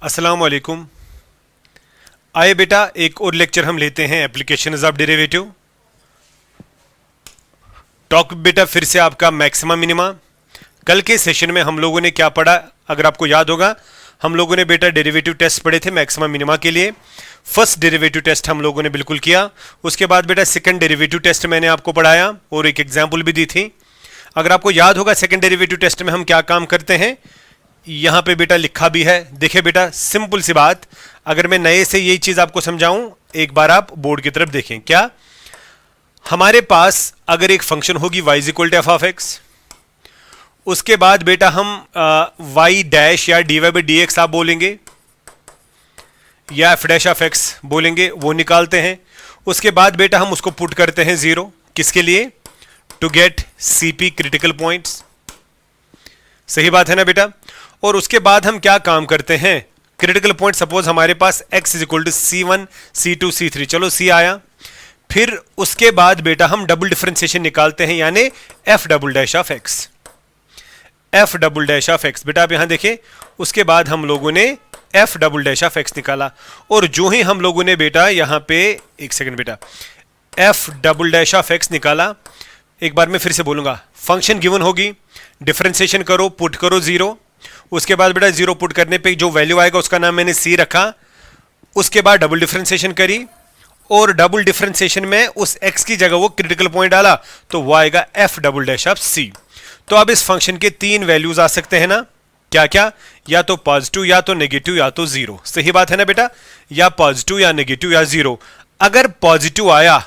अस्सलाम वालेकुम। आए बेटा, एक और लेक्चर हम लेते हैं एप्लीकेशंस ऑफ डेरिवेटिव। टॉक बेटा फिर से आपका मैक्सिमा मिनिमा। कल के सेशन में हम लोगों ने क्या पढ़ा, अगर आपको याद होगा, हम लोगों ने बेटा डेरिवेटिव टेस्ट पढ़े थे मैक्सिमा मिनिमा के लिए। फर्स्ट डेरिवेटिव टेस्ट हम लोगों ने बिल्कुल किया। उसके बाद बेटा सेकंड डेरिवेटिव टेस्ट मैंने आपको पढ़ाया और एक एग्जाम्पल भी दी थी। अगर आपको याद होगा सेकंड डेरिवेटिव टेस्ट में हम क्या काम करते हैं, यहां पे बेटा लिखा भी है। देखिए बेटा, सिंपल सी बात, अगर मैं नए से यही चीज आपको समझाऊं, एक बार आप बोर्ड की तरफ देखें। क्या हमारे पास अगर एक फंक्शन होगी y equal to f of x, उसके बाद बेटा हम y डैश या dy बाई डी एक्स आप बोलेंगे या एफ डैश ऑफ एक्स बोलेंगे, वो निकालते हैं। उसके बाद बेटा हम उसको पुट करते हैं जीरो, किसके लिए? To get CP critical points. सही बात है ना बेटा? और उसके बाद हम क्या काम करते हैं, क्रिटिकल पॉइंट सपोज हमारे पास x is equal to C1 C2 C3, चलो C आया। फिर उसके बाद बेटा हम डबल डिफरेंशिएशन निकालते हैं, यानी f double dash of x, f double dash of x। बेटा आप यहां देखें, उसके बाद हम लोगों ने f double dash of x निकाला। और जो ही हम लोगों ने बेटा यहां पे, एक सेकंड बेटा, f double dash of x निकाला, एक बार मैं फिर से बोलूंगा, फंक्शन गिवन होगी, डिफरेंशिएशन करो, पुट करो जीरो। उसके बाद बेटा जीरो पुट करने पे जो वैल्यू आएगा उसका नाम मैंने c रखा। उसके बाद डबल डिफरेंशिएशन करी और डबल डिफरेंशिएशन में उस x की जगह वो क्रिटिकल पॉइंट डाला, तो वो आएगा f double dash of c। तो अब इस फंक्शन के तीन वैल्यूज आ सकते हैं ना, क्या क्या? या तो पॉजिटिव, या तो नेगेटिव, या तो जीरो। सही बात है ना बेटा? या पॉजिटिव या नेगेटिव या जीरो। अगर पॉजिटिव आया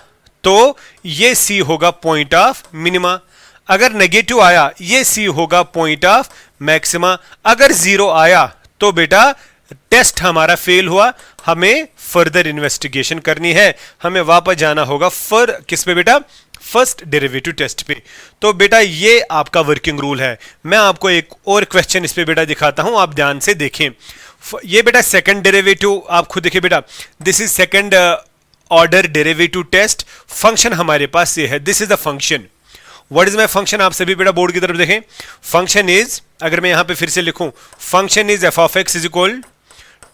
तो ये c होगा पॉइंट ऑफ मिनिमा, अगर नेगेटिव आया ये c होगा पॉइंट ऑफ मैक्सिमा, अगर जीरो आया तो बेटा टेस्ट हमारा फेल हुआ, हमें फर्दर इन्वेस्टिगेशन करनी है, हमें वापस जाना होगा किस पे बेटा? फर्स्ट डेरिवेटिव टेस्ट पे। तो बेटा ये आपका वर्किंग रूल है। मैं आपको एक और क्वेश्चन इस पे बेटा दिखाता हूं, आप ध्यान से देखें। ये बेटा सेकंड डेरिवेटिव, आप खुद देखिए बेटा, this is second order derivative test. Function हमारे पास ये है, this is the function. What is my function? आप सभी बेटा बोर्ड की तरफ देखें। फंक्शन इज, अगर मैं यहां पे फिर से लिखूं, function is f of x is equal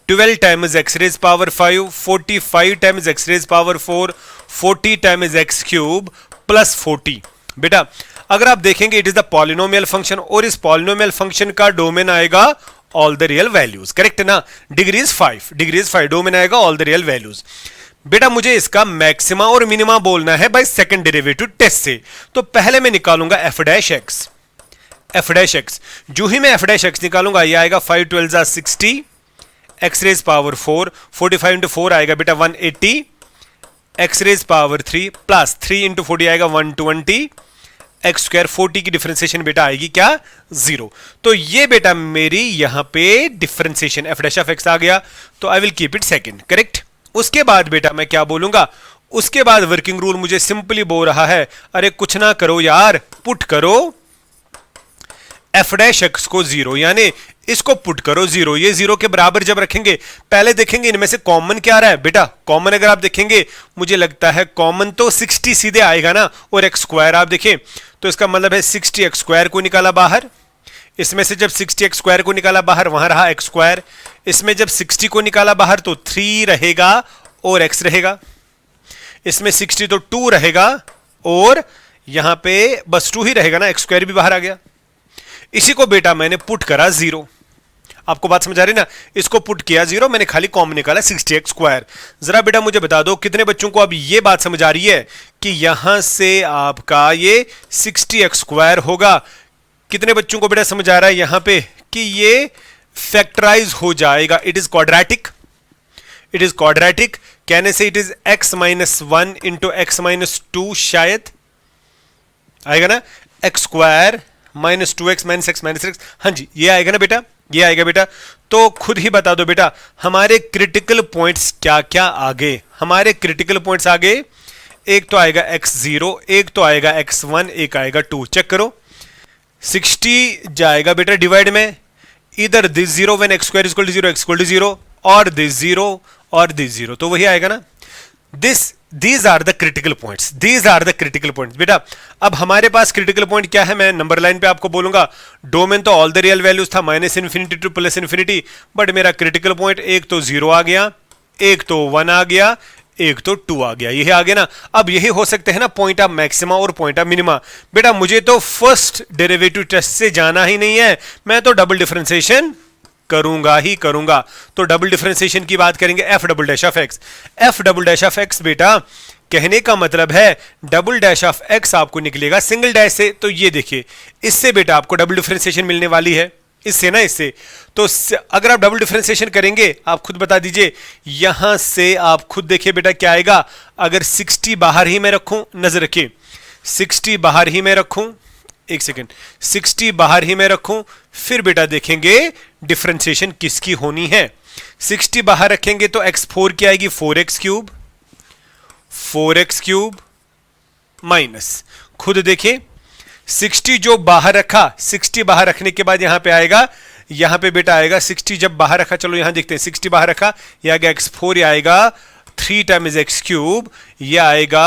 12 times x raise power 5, 45 times x raise power 4, 40 times x cube plus 40। बेटा अगर आप देखेंगे it is the polynomial function, और इस पॉलिनोमियल फंक्शन का डोमेन आएगा all the real values, correct ना? Degree is 5, domain आएगा ऑल द रियल वैल्यूज। बेटा मुझे इसका मैक्सिमा और मिनिमा बोलना है बाय सेकंड डेरिवेटिव टेस्ट से, तो पहले मैं निकालूंगा F dash x. F dash x, जो ही मैं एफ डैश एक्स निकालूंगा, ये आएगा 5 12 60, एक्स रेज पावर 4, 45 इंटू 4 आएगा बेटा 180, x raise power 3 plus 3 into 40 आएगा 120, एक्स स्क्वायर 40 की डिफरेंशिएशन बेटा आएगी क्या? जीरो। तो ये बेटा मेरी यहां पे differentiation f dash of x आ गया, तो I will keep it second, correct. उसके बाद बेटा मैं क्या बोलूंगा, उसके बाद वर्किंग रूल मुझे सिंपली बोल रहा है, अरे कुछ ना करो यार, पुट करो एफ डैश एक्स को जीरो, यानी इसको पुट करो जीरो। ये जीरो के बराबर जब रखेंगे, पहले देखेंगे इनमें से कॉमन क्या आ रहा है। बेटा कॉमन अगर आप देखेंगे, मुझे लगता है कॉमन तो 60 सीधे आएगा ना, और एक्स स्क्वायर आप देखें तो इसका मतलब है 60 एक्स स्क्वायर को निकाला बाहर। इसमें से जब 60 एक्स स्क्वायर को निकाला बाहर, वहां रहा एक्स स्क्वायर। इसमें जब 60 को निकाला बाहर तो 3 रहेगा और x रहेगा। इसमें 60 तो 2 रहेगा और यहां पे बस 2 ही रहेगा ना, एक्स स्क्वायर भी बाहर आ गया। इसी को बेटा मैंने पुट करा जीरो। आपको बात समझ आ रही ना? इसको पुट किया जीरो, मैंने खाली कॉमन निकाला 60 एक्स स्क्वायर। जरा बेटा मुझे बता दो कितने बच्चों को अब ये बात समझ आ रही है कि यहां से आपका ये 60 एक्स स्क्वायर होगा। कितने बच्चों को बेटा समझ आ रहा है यहां पे कि ये फैक्टराइज हो जाएगा? It is quadratic, it is quadratic. कहने से it is x minus 1 into x minus 2, शायद आएगा ना, x square minus 2x minus x minus x. हाँ जी, ये आएगा ना बेटा, ये आएगा बेटा। तो खुद ही बता दो बेटा हमारे क्रिटिकल पॉइंट्स क्या क्या आगे। हमारे क्रिटिकल पॉइंट्स आगे एक तो आएगा x0, एक तो आएगा x1, एक आएगा 2। चेक करो, 60 जाएगा बेटा डिवाइड में, इधर this zero when x square equal to zero, x equal to zero, और दिस जीरो और दिस जीरो, तो वही आएगा ना। These are the critical points, these are the critical points. बेटा अब हमारे पास क्रिटिकल पॉइंट क्या है, मैं नंबर लाइन पे आपको बोलूंगा। डोमेन तो ऑल द रियल वैल्यूज था, minus infinity to plus infinity, but मेरा क्रिटिकल पॉइंट एक तो 0 आ गया, एक तो 1 आ गया, एक तो 2 आ गया, यही आ गया ना। अब यही हो सकते हैं ना पॉइंट ऑफ मैक्सिमा और पॉइंट ऑफ मिनिमा। बेटा मुझे तो फर्स्ट डेरिवेटिव टेस्ट से जाना ही नहीं है, मैं तो डबल डिफरेंशिएशन करूंगा ही करूंगा। तो डबल डिफरेंशिएशन की बात करेंगे, F double dash of x. F double dash of x बेटा कहने का मतलब है डबल डैश ऑफ एक्स आपको निकलेगा सिंगल डैश से। तो ये देखिए इससे बेटा आपको डबल डिफरेंशिएशन मिलने वाली है, इससे ना, इससे। तो अगर आप डबल डिफरेंशिएशन करेंगे, आप खुद बता दीजिए, यहां से आप खुद देखिए बेटा क्या आएगा। अगर 60 बाहर ही मैं रखूं, नजर रखिए, 60 बाहर ही मैं रखूं, एक सेकेंड, 60 बाहर ही मैं रखूं, फिर बेटा देखेंगे डिफरेंशिएशन किसकी होनी है। 60 बाहर रखेंगे तो x4 की आएगी 4x cube, 4x cube minus, खुद देखिए 60 जो बाहर रखा, 60 बाहर रखने के बाद यहां पे आएगा, यहां पे बेटा आएगा 60 जब बाहर रखा, चलो यहां देखते हैं, 60 बाहर रखा, यह आएगा x4, यह आएगा 3 टाइम्स x क्यूब, यह आएगा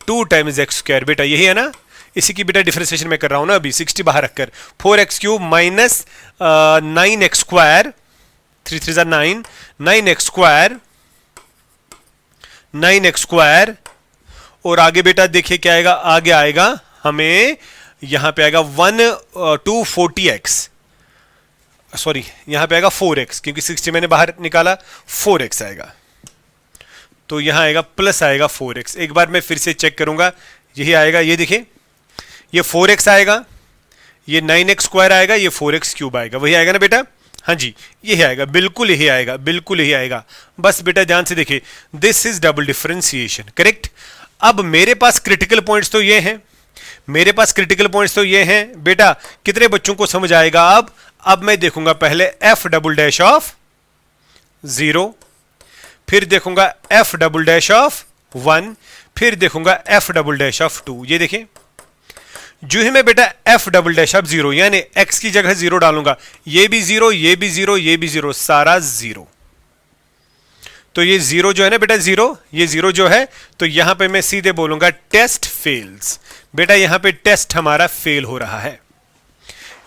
2 टाइम्स x स्क्वायर। बेटा यही है ना, इसी की बेटा डिफरेंशिएशन मैं कर रहा हूं ना अभी, 60 बाहर रखकर, 4x cube minus 9x square, 3 3 9, 9x square, 9x square, और आगे बेटा देखिए क्या आएगा, आगे आएगा हमें यहां पे आएगा 240x, सॉरी यहां पे आएगा 4x, क्योंकि 60 मैंने बाहर निकाला, 4x आएगा, तो यहां आएगा प्लस आएगा 4x। एक बार मैं फिर से चेक करूंगा, यही आएगा, ये देखिए ये 4x आएगा, ये 9x स्क्वायर आएगा, ये 4x क्यूब आएगा, वही आएगा ना बेटा, हाँ जी यही आएगा, बिल्कुल यही आएगा, बिल्कुल यही आएगा। बस बेटा ध्यान से देखिए, this is double differentiation, correct. अब मेरे पास क्रिटिकल पॉइंट्स तो ये हैं, मेरे पास क्रिटिकल पॉइंट्स तो ये हैं बेटा, कितने बच्चों को समझ आएगा। अब मैं देखूंगा पहले एफ डबल डैश ऑफ 0, फिर देखूंगा एफ डबल डैश ऑफ 1, फिर देखूंगा एफ डबल डैश ऑफ 2। ये देखिए जो ही मैं बेटा एफ डबल डैश ऑफ 0 यानी एक्स की जगह 0 डालूंगा, ये भी 0, ये भी 0, ये भी 0, सारा 0। तो ये 0 जो है ना बेटा 0, ये 0 जो है, तो यहां पे मैं सीधे बोलूंगा टेस्ट फेल्स। बेटा यहां पे टेस्ट हमारा फेल हो रहा है,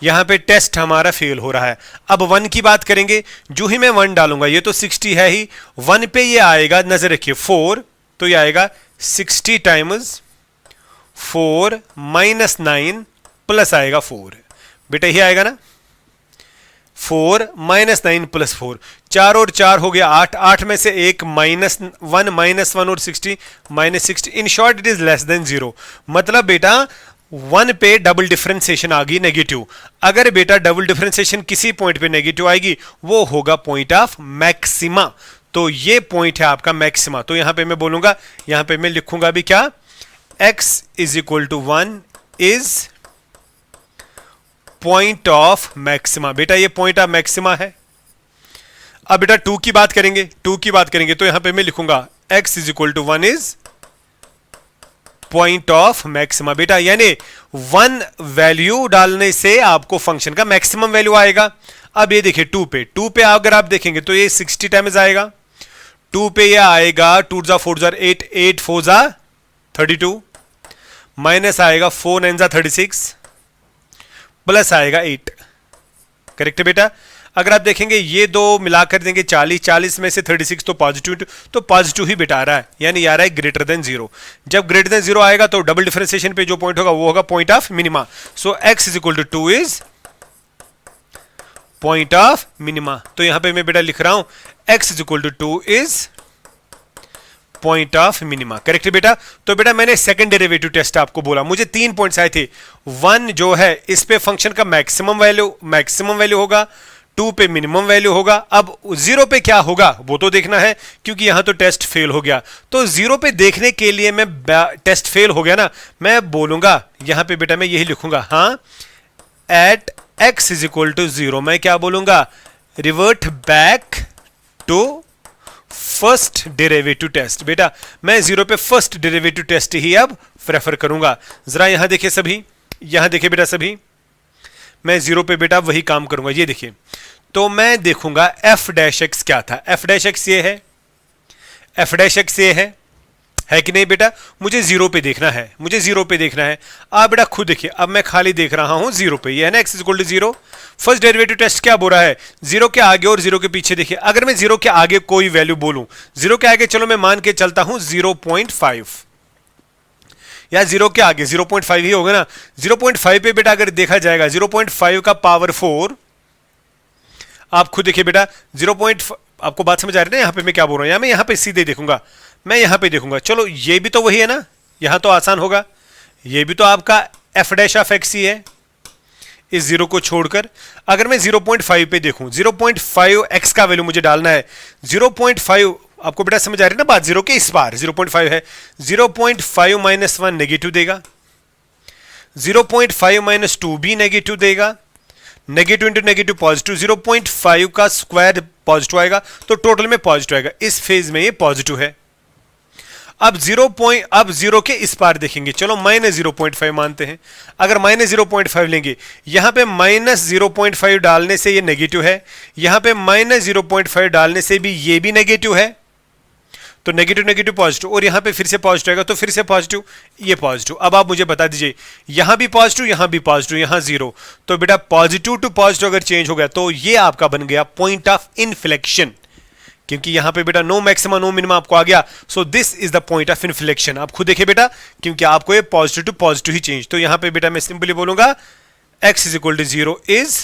यहां पे टेस्ट हमारा फेल हो रहा है। अब 1 की बात करेंगे, जो ही मैं 1 डालूंगा, ये तो 60 है ही, 1 पे ये आएगा, नजर रखिए 4, तो ये आएगा 60 टाइम्स 4 माइनस 9 प्लस आएगा 4, बेटा ये आएगा ना, 4 माइनस 9 प्लस 4, 4 और 4 हो गया 8, 8 में से एक माइनस 1 और 60 minus 60, in short it is less than 0। मतलब बेटा 1 पे डबल डिफरेंशिएशन आ गई नेगेटिव। अगर बेटा डबल डिफरेंशिएशन किसी पॉइंट पे नेगेटिव आएगी, वो होगा पॉइंट ऑफ मैक्सिमा। तो ये पॉइंट है आपका मैक्सिमा। तो यहां पे मैं बोलूंगा, यहां पे मैं लिखूंगा भी क्या, x is equal to 1 is point of maxima. बेटा ये पॉइंट ऑफ मैक्सिमा है। अब बेटा 2 की बात करेंगे, 2 की बात करेंगे तो यहां पे मैं लिखूंगा x is equal to 1 is point of maxima. बेटा यानी 1 वैल्यू डालने से आपको फंक्शन का मैक्सिमम वैल्यू आएगा। अब ये देखिए 2 पे, 2 पे अगर आप देखेंगे तो ये 60 टाइम्स आएगा, 2 पे ये आएगा 2 जा 4 जा 8, 8 4 जा 32, माइनस आएगा 4 9 जा 36, प्लस आएगा 8, करेक्ट है बेटा। अगर आप देखेंगे ये दो मिलाकर देंगे 40, 40 में से 36 तो पॉजिटिव ही बेटा आ रहा है, यानी आ रहा है ग्रेटर देन 0। जब ग्रेटर देन 0 आएगा तो डबल डिफरेंशिएशन पे जो पॉइंट होगा वो होगा point of minima. So x is equal to 2 is point of minima. तो यहां पे मैं बेटा लिख रहा हूं x is equal to 2 is point of minima, correct है बेटा। तो बेटा मैंने सेकंड डेरिवेटिव टेस्ट आपको बोला, मुझे 3 पॉइंट्स आए थे। 1 जो है इस पे फंक्शन का मैक्सिमम वैल्यू होगा, 2 पे मिनिमम वैल्यू होगा। अब 0 पे क्या होगा वो तो देखना है, क्योंकि यहां तो टेस्ट फेल हो गया। तो 0 पे देखने के लिए मैं टेस्ट फेल हो गया ना, मैं बोलूंगा यहां पे बेटा मैं यही लिखूंगा, हाँ at x is equal to 0 मैं क्या बोलूंगा, revert back to first derivative test. बेटा मैं 0 पे फर्स्ट डेरिवेटिव टेस्ट ही अब प्रेफर करूंगा। जरा यहां देखिए सभी, यहां देखिए बेटा सभी, मैं 0 पे बेटा वही काम करूंगा। ये देखिए, तो मैं देखूंगा f डैश एक्स क्या था। f डैश एक्स ये है, f डैश एक्स ये है, है कि नहीं बेटा? मुझे जीरो पे देखना है, मुझे जीरो पे देखना है। आप बेटा खुद देखिए, अब मैं खाली देख रहा हूं जीरो पे, ये है ना x is equal to zero. First derivative test क्या बोल रहा है? जीरो के आगे और जीरो के पीछे। देखिए अगर मैं जीरो के आगे कोई वैल्यू बोलूं, जीरो के आगे चलो मैं मान के चलता हूं 0.5, या जीरो के आगे 0.5 ही होगा ना। 0.5 पे बेटा अगर देखा जाएगा 0.5 का पावर 4, आप खुद देखिए बेटा 0. आपको बात समझ आ रही है ना यहाँ पे मैं क्या बोल रहा हूँ? या मैं यहाँ पे सीधे देखूंगा, मैं यहाँ पे देखूंगा, चलो ये भी तो वही है ना, यहाँ तो आसान होगा, ये भी तो आपका f डैश ऑफ x ही है इस जीरो को छोड़कर। अगर मैं 0.5 पे देखूं, 0.5 x का वैल्यू मुझे डालना है। 0.5 आपको बेटा समझ आ रही है ना बात? जीरो के इस पार 0.5 है, 0.5 माइनस 1 नेगेटिव देगा, 0.5 माइनस 2 भी नेगेटिव देगा, नेगेटिव इंटू नेगेटिव पॉजिटिव, 0.5 का स्क्वायर पॉजिटिव आएगा, तो टोटल में पॉजिटिव आएगा। इस फेज में ये पॉजिटिव है। अब जीरो के इस पार देखेंगे, चलो माइनस 0.5 मानते हैं। अगर माइनस 0.5 लेंगे, यहां पे माइनस 0.5 डालने से ये नेगेटिव है, यहां पे माइनस 0.5 डालने से भी ये भी नेगेटिव है, तो नेगेटिव नेगेटिव पॉजिटिव, और यहां पे फिर से पॉजिटिव आएगा, तो फिर से पॉजिटिव, ये पॉजिटिव। अब आप मुझे बता दीजिए, यहां भी पॉजिटिव, यहां भी पॉजिटिव, यहां जीरो, तो बेटा पॉजिटिव टू पॉजिटिव अगर चेंज हो गया तो ये आपका बन गया पॉइंट ऑफ इनफ्लेक्शन, क्योंकि यहां पे बेटा नो मैक्सिमा नो मिनिमा आपको आ गया। So this is the point of inflection. आप खुद देखिए बेटा, क्योंकि आपको ये पॉजिटिव टू पॉजिटिव ही चेंज, तो यहां पे बेटा मैं सिंपली बोलूंगा x is equal to 0 is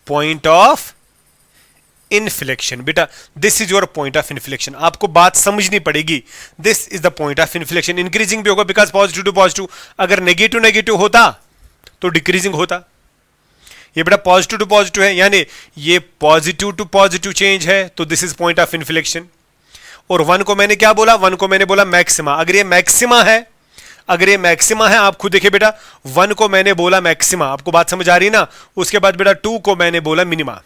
point of inflection. बेटा this is your point of inflection, आपको बात समझनी पड़ेगी। This is the point of inflection. Increasing भी होगा बिकॉज पॉजिटिव टू पॉजिटिव, अगर नेगेटिव नेगेटिव होता तो डिक्रीजिंग होता। ये बेटा पॉजिटिव टू पॉजिटिव है, यानी ये पॉजिटिव टू पॉजिटिव चेंज है, तो this is point of inflection. और वन को मैंने क्या बोला? वन को मैंने बोला मैक्सिमा। अगर ये मैक्सिमा है, अगर ये मैक्सिमा है, आप खुद देखिए बेटा, वन को मैंने बोला मैक्सिमा, आपको बात समझ आ रही ना। उसके बाद बेटा टू को मैंने बोला मिनिमा,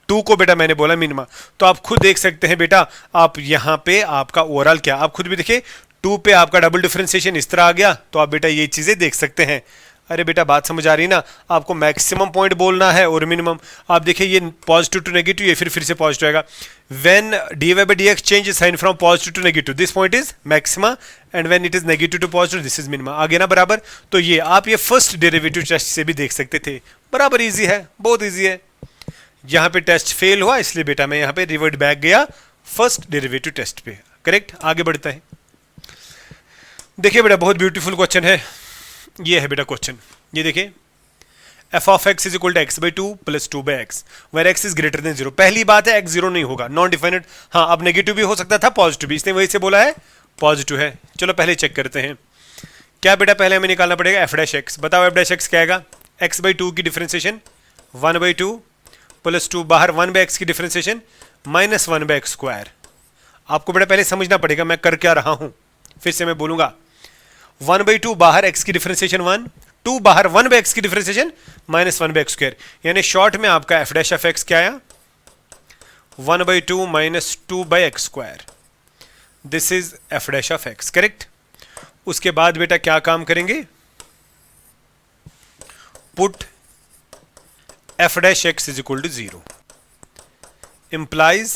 टू को बेटा मैंने बोला मिनिमा, तो आप खुद देख सकते हैं बेटा, आप यहां पे आपका ओवरऑल क्या, आप खुद भी देखिए, टू पे आपका डबल डिफरेंशिएशन इस तरह आ गया, तो आप बेटा ये चीजें देख सकते हैं। अरे बेटा बात समझ आ रही ना, आपको मैक्सिमम पॉइंट बोलना है और मिनिमम। आप देखिए ये पॉजिटिव टू नेगेटिव, ये फिर से पॉजिटिव आएगा। When dy by dx change sign from positive to negative, this point is maxima, and when it is negative to positive, this is minima. आगे ना बराबर, तो ये आप ये फर्स्ट डेरिवेटिव टेस्ट से भी देख सकते थे, बराबर इजी है, बहुत इजी है। यहां पे टेस्ट फेल हुआ, इसलिए बेटा मैं यहां पे रिवर्ट बैक गया फर्स्ट डेरिवेटिव टेस्ट पे। करेक्ट, आगे बढ़ते हैं। देखिए बेटा बहुत ब्यूटीफुल क्वेश्चन है, ये है बेटा क्वेश्चन, ये देखिए f of x is equal to x by 2 plus 2 by x, where x is greater than 0। पहली बात है x 0 नहीं होगा, नॉन डिफाइनेट। हाँ अब नेगेटिव भी हो सकता था, पॉजिटिव भी, इसने वही से बोला है पॉजिटिव है। चलो पहले चेक करते हैं क्या बेटा, पहले हमें निकालना पड़ेगा f डैश x। बताओ f डैश x क्या आएगा? x बाई 2 की डिफरेंशिएशन 1 बाई 2 प्लस 2, बाहर 1 बाई एक्स की differentiation minus 1 by x square. आपको बेटा पहले समझना पड़ेगा मैं कर क्या रहा हूं, फिर से मैं बोलूंगा। 1 बाई 2 बाहर x की डिफरेंशिएशन 1, 2 बाहर 1 बाई एक्स की differentiation minus 1 by x square, यानी शॉर्ट में आपका f डैश ऑफ x क्या आया? 1 by 2 minus 2 by x square, this is f dash of x। Correct. उसके बाद बेटा क्या काम करेंगे? Put f dash x is equal to 0 implies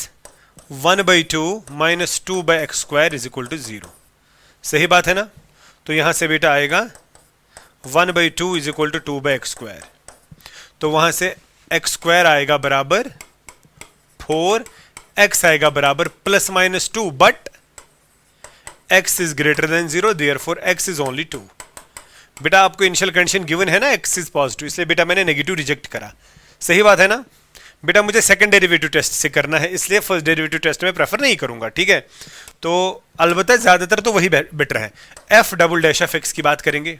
1 by 2 minus 2 by x square is equal to 0। सही बात है ना? तो यहां से बेटा आएगा 1 by 2 is equal to 2 by x square, तो वहां से एक्स स्क्वायर आएगा बराबर 4, एक्स आएगा बराबर plus minus 2, but x is greater than 0, therefore x is only 2। बेटा आपको इनिशियल कंडीशन गिवन है ना x इज पॉजिटिव, इसलिए बेटा मैंने नेगेटिव रिजेक्ट करा। सही बात है ना बेटा? मुझे सेकंड डेरिवेटिव टेस्ट से करना है, इसलिए फर्स्ट डेरिवेटिव टेस्ट में प्रेफर नहीं करूंगा, ठीक है? तो अलबत्ता ज्यादातर तो वही बेटर है। f double dash of x की बात करेंगे।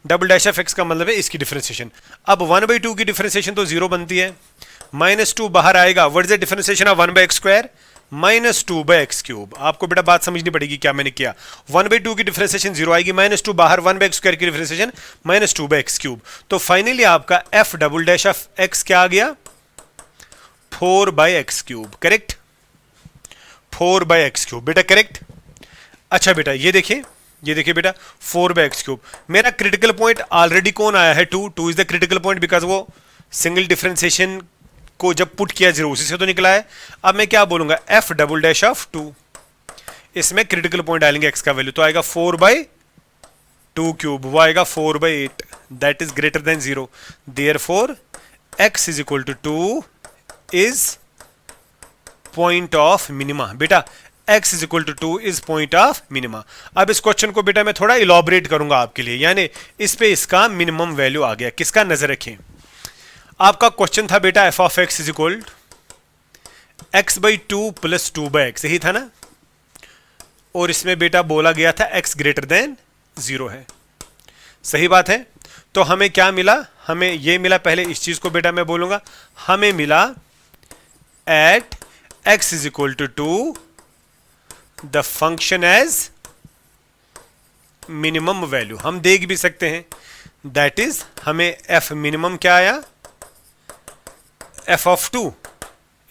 डबल डैश ऑफ x का मतलब है इसकी डिफरेंशिएशन। अब 1 बाई 2 की डिफरेंशिएशन तो 0 बनती है, माइनस 2 बाहर आएगा, what is the differentiation of 1 by x square? Minus 2 by x cube. आपको बेटा बात समझनी पड़ेगी क्या मैंने किया। 1 बाई 2 की डिफरेंशिएशन 0 आएगी, माइनस 2 बाहर 1 बाई एक्स स्क्वायर की differentiation minus 2 by x cube, तो फाइनली आपका f double dash of x क्या आ गया? 4 by x cube. Correct, 4 by x cube बेटा, करेक्ट। अच्छा बेटा ये देखिए बेटा 4 बाई एक्स क्यूब। मेरा क्रिटिकल पॉइंट ऑलरेडी कौन आया है? 2 is the critical point, because वो सिंगल डिफरेंशिएशन को जब पुट किया 0 उसी से तो निकला है। अब मैं क्या बोलूंगा? f डबल डैश ऑफ 2 इसमें क्रिटिकल पॉइंट डालेंगे x का वैल्यू, तो आएगा 4/2 क्यूब, वो आएगा 4/8, that is greater than 0, therefore x is equal to 2 is point of minima. बेटा x is equal to 2 is point of minima. अब इस क्वेश्चन को बेटा मैं थोड़ा इलॉबरेट करूंगा आपके लिए, यानी इस पे इसका मिनिमम वैल्यू आ गया। किसका, नजर रखें, आपका क्वेश्चन था बेटा F of x is equal x/2 plus 2/x, यही था ना, और इसमें बेटा बोला गया था x ग्रेटर देन 0 है, सही बात है। तो हमें क्या मिला, हमें ये मिला, पहले इस चीज को बेटा मैं बोलूंगा, हमें मिला at x is equal to 2 the function as minimum value. हम देख भी सकते हैं, दैट इज हमें f मिनिमम क्या आया, f ऑफ 2,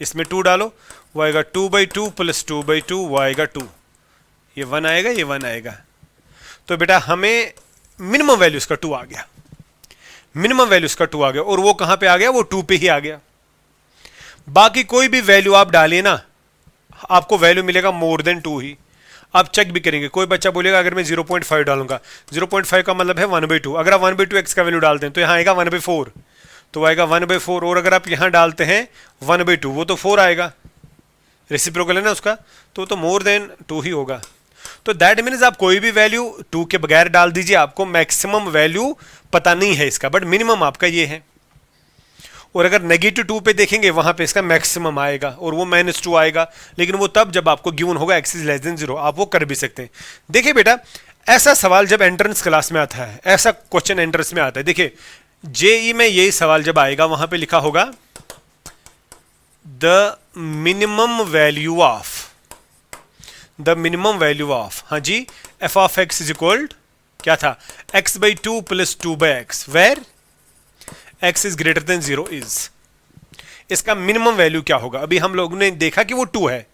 इसमें 2 डालो, वो आएगा 2/2 प्लस 2/2, वो आएगा 2, ये 1 आएगा, ये 1 आएगा। तो बेटा हमें मिनिमम वैल्यू इसका 2 आ गया, मिनिमम वैल्यू इसका 2 आ गया, और वो कहां पे आ गया, वो 2 पे ही आ गया। बाकी कोई भी वैल्यू आप डालिए ना, आपको वैल्यू मिलेगा मोर देन 2 ही। आप चेक भी करेंगे, कोई बच्चा बोलेगा अगर मैं 0.5 डालूंगा, 0.5 का मतलब है 1/2, अगर आप 1/2 x का वैल्यू डालते हैं तो यहां आएगा 1/4, तो आएगा 1/4, और अगर आप यहां डालते हैं 1/2 वो तो 4 आएगा, रेसिप्रोकल है ना उसका, तो मोर देन 2 ही होगा। तो दैट मीन्स आप कोई भी वैल्यू 2 के बगैर डाल दीजिए, आपको मैक्सिमम वैल्यू पता नहीं है इसका, बट मिनिमम आपका ये है। और अगर -2 पे देखेंगे वहां पे इसका मैक्सिमम आएगा, और वो -2 आएगा, लेकिन वो तब जब आपको गिवन होगा x इज लेस देन 0, आप वो कर भी सकते हैं। देखिए बेटा, ऐसा सवाल जब एंट्रेंस क्लास में आता है, ऐसा क्वेश्चन एंट्रेंस में आता है, देखिए जेई में यही सवाल जब आएगा, वहां पे लिखा होगा द मिनिमम वैल्यू ऑफ, हाँ जी, f of x is equal क्या था, x/2 plus 2/x, where x is greater than 0 is, इसका मिनिमम वैल्यू क्या होगा। अभी हम लोगों ने देखा कि वो 2 है,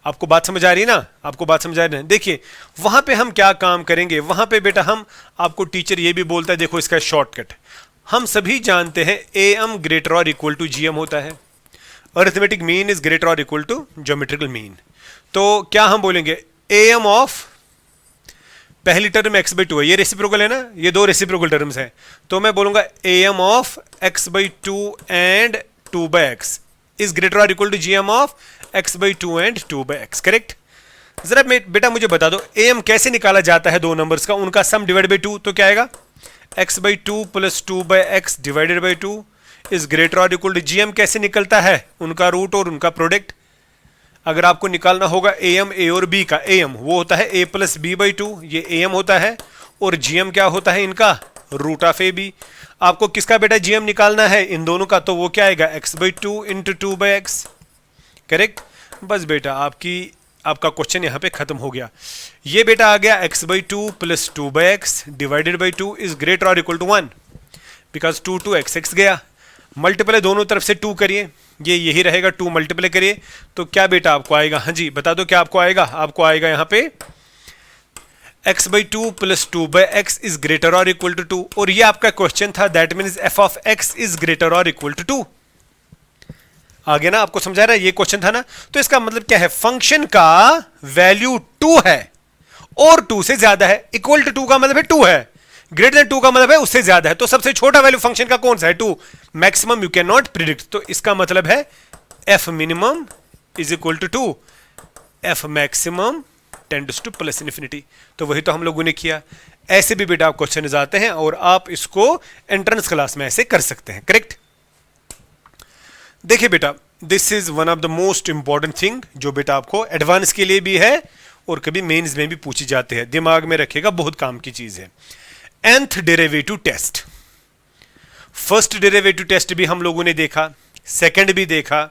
आपको बात समझ आ रही है ना, आपको बात समझ आ रही है। देखिए वहां पे हम क्या काम करेंगे, वहां पे बेटा हम, आपको टीचर ये भी बोलता है, देखो इसका शॉर्टकट, हम सभी जानते हैं am ग्रेटर और इक्वल टू gm होता है, अरिथमेटिक मीन इज ग्रेटर और इक्वल टू ज्योमेट्रिकल मीन। तो क्या हम बोलेंगे, am ऑफ पहली टर्म x/2 है, ये रेसिप्रोकल है ना, ये 2 रेसिप्रोकल टर्म्स हैं, तो मैं बोलूंगा am of x/2 and 2/x is greater और equal to gm of x/2 and 2/x, correct. जरा बेटा मुझे बता दो am कैसे निकाला जाता है, 2 नंबर्स का उनका सम डिवाइड बाई 2, तो क्या आएगा, x/2 plus 2/x divided by 2 is greater और इक्वल टू gm कैसे निकलता है, उनका रूट और उनका प्रोडक्ट। अगर आपको निकालना होगा am a और b का, am वो होता है a प्लस b/2, ये am होता है, और gm क्या होता है इनका, रूट ऑफ ab। आपको किसका बेटा gm निकालना है, इन दोनों का, तो वो क्या आएगा, x/2 इंटू 2/x, करेक्ट। बस बेटा आपका क्वेश्चन यहां पे खत्म हो गया। ये बेटा आ गया x/2 plus 2/x divided by 2 is greater और इक्वल टू 1, बिकॉज 2 2 x गया, मल्टीप्लाई दोनों तरफ से 2 करिए, ये यही रहेगा, 2 मल्टीप्लाई करिए, तो क्या बेटा आपको आएगा, हाँ जी बता दो क्या आपको आएगा, आपको आएगा यहां पे x/2 plus 2/x is greater और इक्वल टू 2, और ये आपका क्वेश्चन था, that means f of x is greater और इक्वल टू 2। आ गया ना, आपको समझा रहा है, ये क्वेश्चन था ना। तो इसका मतलब क्या है, फंक्शन का वैल्यू 2 है और 2 से ज्यादा है, इक्वल टू 2 का मतलब है 2 है, ग्रेटर देन 2 का मतलब है उससे ज्यादा है, तो सबसे छोटा वैल्यू फंक्शन का कौन सा है, 2। Maximum you can not predict, तो इसका मतलब है f minimum is equal to 2, f maximum tends to plus infinity. तो वही तो हम लोगों ने किया। ऐसे भी बेटा क्वेश्चन आते हैं और आप इसको एंट्रेंस क्लास में ऐसे कर सकते हैं, करेक्ट। देखिए बेटा, this is one of the most important thing, जो बेटा आपको एडवांस के लिए भी है और कभी मेंस में भी पूछी जाते हैं, दिमाग में रखेगा, बहुत काम की चीज है। nth derivative test, first derivative test भी हम लोगों ने देखा, सेकंड भी देखा,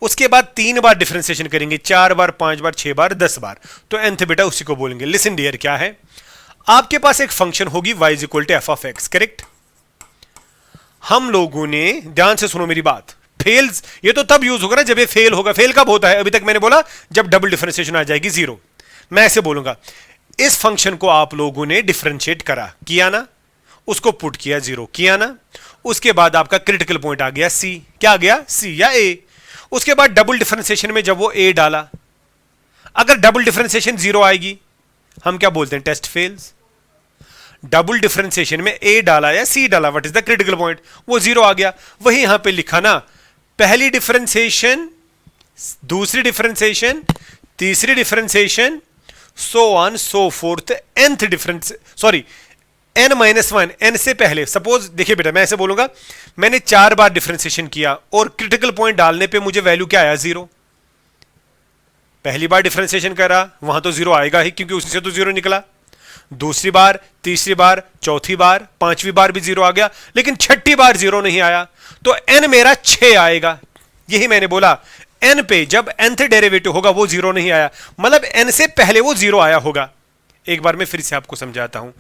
उसके बाद 3 बार डिफरेंशिएशन करेंगे, 4 बार, 5 बार, 6 बार, 10 बार, तो nth बेटा उसी को बोलेंगे। लिसन डियर, क्या है, आपके पास एक फंक्शन होगी y is equal to f of x, correct. हम लोगों ने, ध्यान से सुनो मेरी बात, फेल्स ये तो तब यूज होगा ना जब ये फेल होगा। फेल कब होता है, अभी तक मैंने बोला जब डबल डिफरेंशिएशन आ जाएगी 0। मैं ऐसे बोलूंगा, इस फंक्शन को आप लोगों ने डिफरेंशिएट करा, किया ना, उसको पुट किया 0, किया ना, उसके बाद आपका क्रिटिकल पॉइंट आ गया c, क्या आ गया c या a। उसके बाद डबल डिफरेंशिएशन में जब वो a डाला, अगर डबल डिफरेंशिएशन जीरो आएगी हम क्या बोलते हैं, टेस्ट फेल्स। डबल डिफरेंशिएशन में ए डाला या सी डाला, what is the critical point, वो जीरो आ गया। वही यहां पे लिखा ना, पहली डिफरेंशिएशन, दूसरी डिफरेंशिएशन, तीसरी differentiation, so on so fourth, nth difference, sorry n-1, n से पहले। सपोज देखिए बेटा, मैं ऐसे बोलूंगा, मैंने 4 बार डिफरेंशिएशन किया और क्रिटिकल पॉइंट डालने पे मुझे वैल्यू क्या आया, जीरो। पहली बार डिफरेंशिएशन करा, वहां तो जीरो आएगा ही क्योंकि उससे तो जीरो निकला। दूसरी बार, तीसरी बार, चौथी बार, पांचवी बार भी जीरो आ गया, लेकिन छठी बार जीरो नहीं आया, तो n मेरा 6 आएगा। यही मैंने बोला, n पे जब nth डेरिवेटिव होगा वो जीरो नहीं आया, मतलब n से पहले वो जीरो आया होगा। एक बार मैं फिर से आपको समझाता हूं।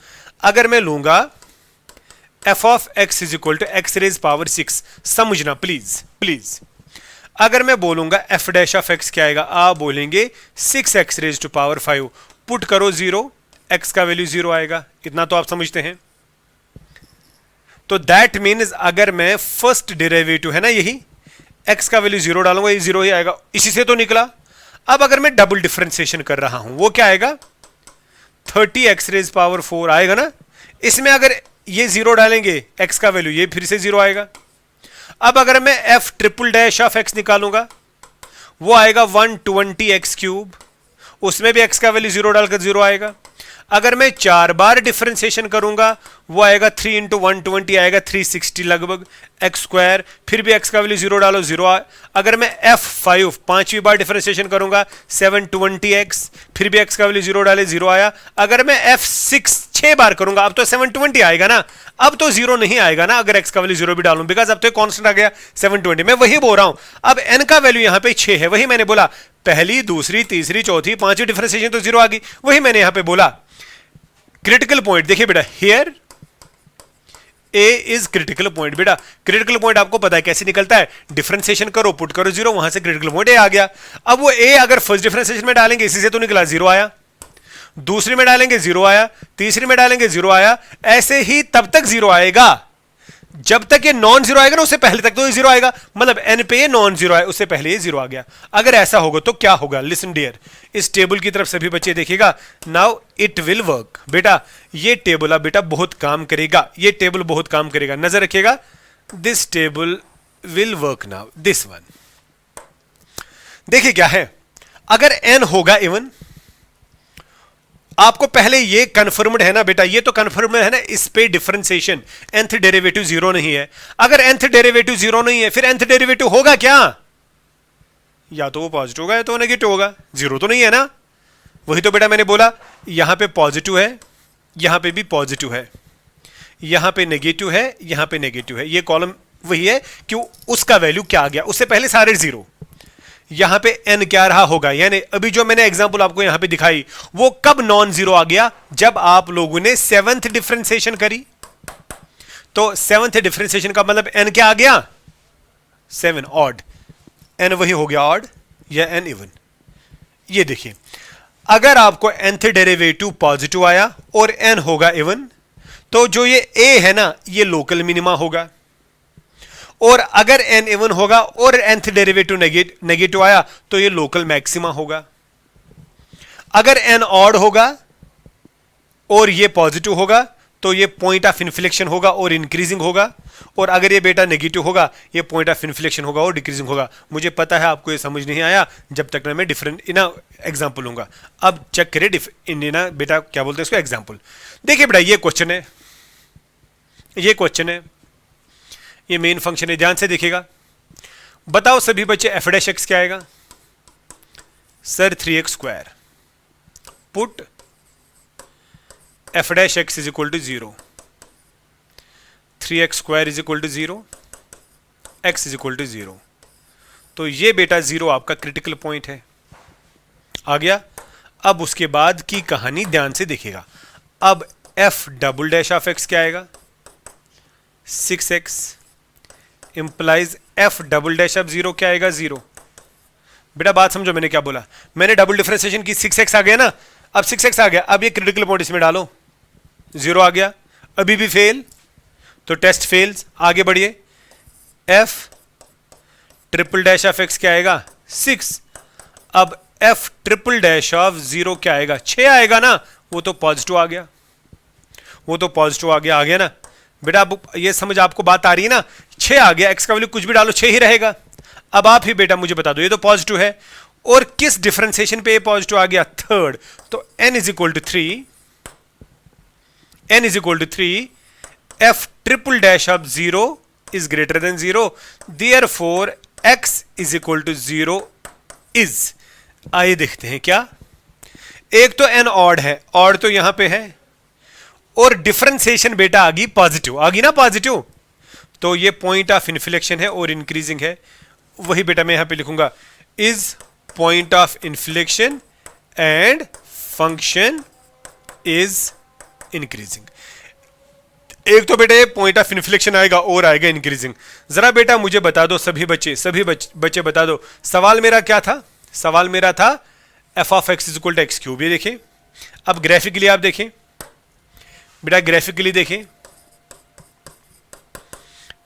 अगर मैं लूंगा f of x is equal to x raise power 6, समझना प्लीज प्लीज। अगर मैं बोलूंगा f डैश ऑफ x क्या आएगा, आप बोलेंगे 6x raise to power 5, put करो जीरो, x का वैल्यू जीरो आएगा। इतना तो आप समझते हैं। तो दैट मीन्स अगर मैं फर्स्ट डेरिवेटिव है ना यही, x का वैल्यू जीरो डालूंगा, ये जीरो ही आएगा, इसी से तो निकला। अब अगर मैं डबल डिफरेंशिएशन कर रहा हूं, वो क्या आएगा, 30x रेज पावर 4 आएगा ना। इसमें अगर ये जीरो डालेंगे, x का वैल्यू ये फिर से जीरो आएगा। अब अगर मैं f triple dash of x निकालूंगा, वो आएगा 120x क्यूब, उसमें भी x का वैल्यू जीरो डालकर जीरो आएगा। अगर मैं 4 बार डिफरेंशिएशन करूंगा, वो आएगा 3 इंटू 120 आएगा 360 लगभग x स्क्वायर, फिर भी x का वैल्यू जीरो डालो जीरो। अगर मैं f5 पांचवी बार डिफरेंशिएशन करूंगा 720x, फिर भी x का वैल्यू जीरो डाले जीरो आया। अगर मैं f6 6 बार करूंगा, अब तो 720 आएगा ना, अब तो जीरो नहीं आएगा ना अगर x का वैल्यू जीरो भी डालूं, बिकॉज अब तो कांस्टेंट आ गया 720। मैं वही बोल रहा हूं, अब n का वैल्यू यहां पे 6 है, वही मैंने बोला, पहली, दूसरी, तीसरी, चौथी, पांचवी डिफरेंशिएशन तो जीरो आ गई, वही मैंने यहां पे बोला। क्रिटिकल पॉइंट देखिए बेटा, here A is critical point. बेटा क्रिटिकल पॉइंट आपको पता है कैसे निकलता है, डिफरेंशिएशन करो, पुट करो जीरो, वहां से क्रिटिकल पॉइंट ए आ गया। अब वो ए अगर फर्स्ट डिफरेंशिएशन में डालेंगे, इसी से तो निकला, जीरो आया। दूसरी में डालेंगे जीरो आया, तीसरी में डालेंगे जीरो आया। ऐसे ही तब तक जीरो आएगा जब तक ये नॉन जीरो आएगा ना, उससे पहले तक तो ये जीरो आएगा, मतलब एन पे ये नॉन जीरो है, उससे पहले ये जीरो आ गया। अगर ऐसा होगा तो क्या होगा, लिसन डियर, इस टेबल की तरफ सभी बच्चे देखिएगा। Now it will work. बेटा ये टेबल अब बेटा बहुत काम करेगा, ये टेबल बहुत काम करेगा, नजर रखिएगा। This table will work now, this one. देखिए क्या है, अगर एन होगा इवन, आपको पहले ये कंफर्म्ड है ना बेटा, ये तो कंफर्म्ड है ना, इस पे डिफरेंशिएशन nth डेरिवेटिव जीरो नहीं है। अगर nth डेरिवेटिव जीरो नहीं है, फिर nth डेरिवेटिव होगा क्या, या तो वो पॉजिटिव होगा या तो नेगेटिव होगा, जीरो तो नहीं है ना। वही तो बेटा मैंने बोला, यहां पे पॉजिटिव है, यहां पे भी पॉजिटिव है, यहां पे नेगेटिव है, यहां पे नेगेटिव है। ये कॉलम वही है कि उसका वैल्यू क्या आ गया, उससे पहले सारे जीरो। यहां पे n क्या रहा होगा, यानी अभी जो मैंने एग्जांपल आपको यहां पे दिखाई, वो कब नॉन जीरो आ गया, जब आप लोगों ने सेवंथ डिफरेंशिएशन करी। तो सेवंथ डिफरेंशिएशन का मतलब n क्या आ गया, 7 ऑड, n वही हो गया ऑड या n इवन। ये देखिए, अगर आपको nth डेरिवेटिव पॉजिटिव आया और n होगा इवन, तो जो ये a है ना, ये लोकल मिनिमा होगा। और अगर n इवन होगा और nth डेरिवेटिव नेगेटिव आया, तो ये लोकल मैक्सिमा होगा। अगर n ऑड होगा और ये पॉजिटिव होगा, तो ये पॉइंट ऑफ इन्फ्लेक्शन होगा और इंक्रीजिंग होगा। और अगर ये बेटा नेगेटिव होगा, ये पॉइंट ऑफ इन्फ्लेक्शन होगा और डिक्रीजिंग होगा। मुझे पता है आपको ये समझ नहीं आया जब तक ना मैं डिफरेंट ना एग्जांपल लूंगा। अब चेक करिए ना बेटा, क्या बोलते हैं इसको, एग्जांपल। देखिए बेटा ये क्वेश्चन है, ये क्वेश्चन है, ये मेन फंक्शन है, ध्यान से देखिएगा। बताओ सभी बच्चे एफ डैश एक्स क्या आएगा, sir 3x square, put f dash x is equal to 0, 3x square is equal to 0, x is equal to 0। तो ये बेटा 0 आपका क्रिटिकल पॉइंट है, आ गया। अब उसके बाद की कहानी ध्यान से देखिएगा। अब f double dash of x क्या आएगा, 6x implies f double dash of 0 क्या आएगा, 0। बेटा बात समझो मैंने क्या बोला, मैंने डबल डिफरेंशिएशन की, 6x आ गया ना, अब 6x आ गया, अब ये क्रिटिकल पॉइंट इसमें डालो, 0 आ गया, अभी भी फेल, तो टेस्ट फेल्स। आगे बढ़िए, f triple dash of x क्या आएगा, 6। अब एफ ट्रिपल डैश ऑफ 0 क्या आएगा? 6 आएगा ना, वो तो पॉजिटिव आ गया, वो तो पॉजिटिव आ गया ना बेटा। अब ये समझ आपको बात आ रही है ना? 6 आ गया, एक्स का वैल्यू कुछ भी डालो 6 ही रहेगा। अब आप ही बेटा मुझे बता दो, ये तो पॉजिटिव है और किस डिफरेंशिएशन पे ये पॉजिटिव आ गया? थर्ड। तो n is equal to 3, n is equal to 3, f triple dash of 0 is greater than 0, therefore x is equal to 0 is. आइए देखते हैं क्या। एक तो n ऑड है, ऑड तो यहां पे है, और डिफरेंशिएशन बेटा आ गई पॉजिटिव, आ गई ना पॉजिटिव, तो ये पॉइंट ऑफ इन्फ्लेक्शन है और इंक्रीजिंग है। वही बेटा मैं यहां पे लिखूंगा, is point of inflection and function is increasing. एक तो बेटा ये पॉइंट ऑफ इन्फ्लेक्शन आएगा और आएगा इंक्रीजिंग। जरा बेटा मुझे बता दो सभी बच्चे बता दो, सवाल मेरा क्या था? सवाल मेरा था f of x is equal to x cube. ये देखें, अब ग्राफिकली आप देखें बेटा, ग्राफिकली देखें,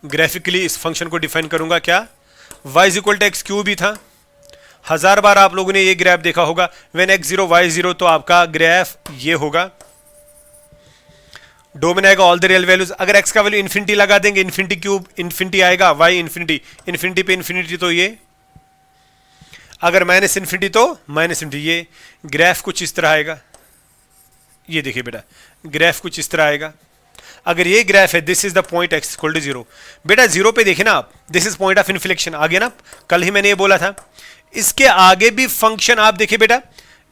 ग्राफिकली इस फंक्शन को डिफाइन करूंगा क्या? y is equal to x cube ही था। 1000 बार आप लोगों ने ये ग्राफ देखा होगा, व्हेन x 0 y 0, तो आपका ग्राफ ये होगा, डोमेन आएगा ऑल द रियल वैल्यूज। अगर x का वैल्यू इन्फिनिटी लगा देंगे, इन्फिनिटी क्यूब इन्फिनिटी आएगा, y इन्फिनिटी, इन्फिनिटी पे इन्फिनिटी तो ये, अगर माइनस इन्फिनिटी तो माइनस इन्फिनिटी। ये ग्राफ कुछ इस तरह आएगा, ये देखिए बेटा ग्राफ कुछ इस तरह आएगा। अगर ये ग्राफ है, this is the point x equal to 0, बेटा 0 पे देखे ना आप, this is point of inflection, आ गया ना, कल ही मैंने ये बोला था। इसके आगे भी फंक्शन आप देखिए बेटा,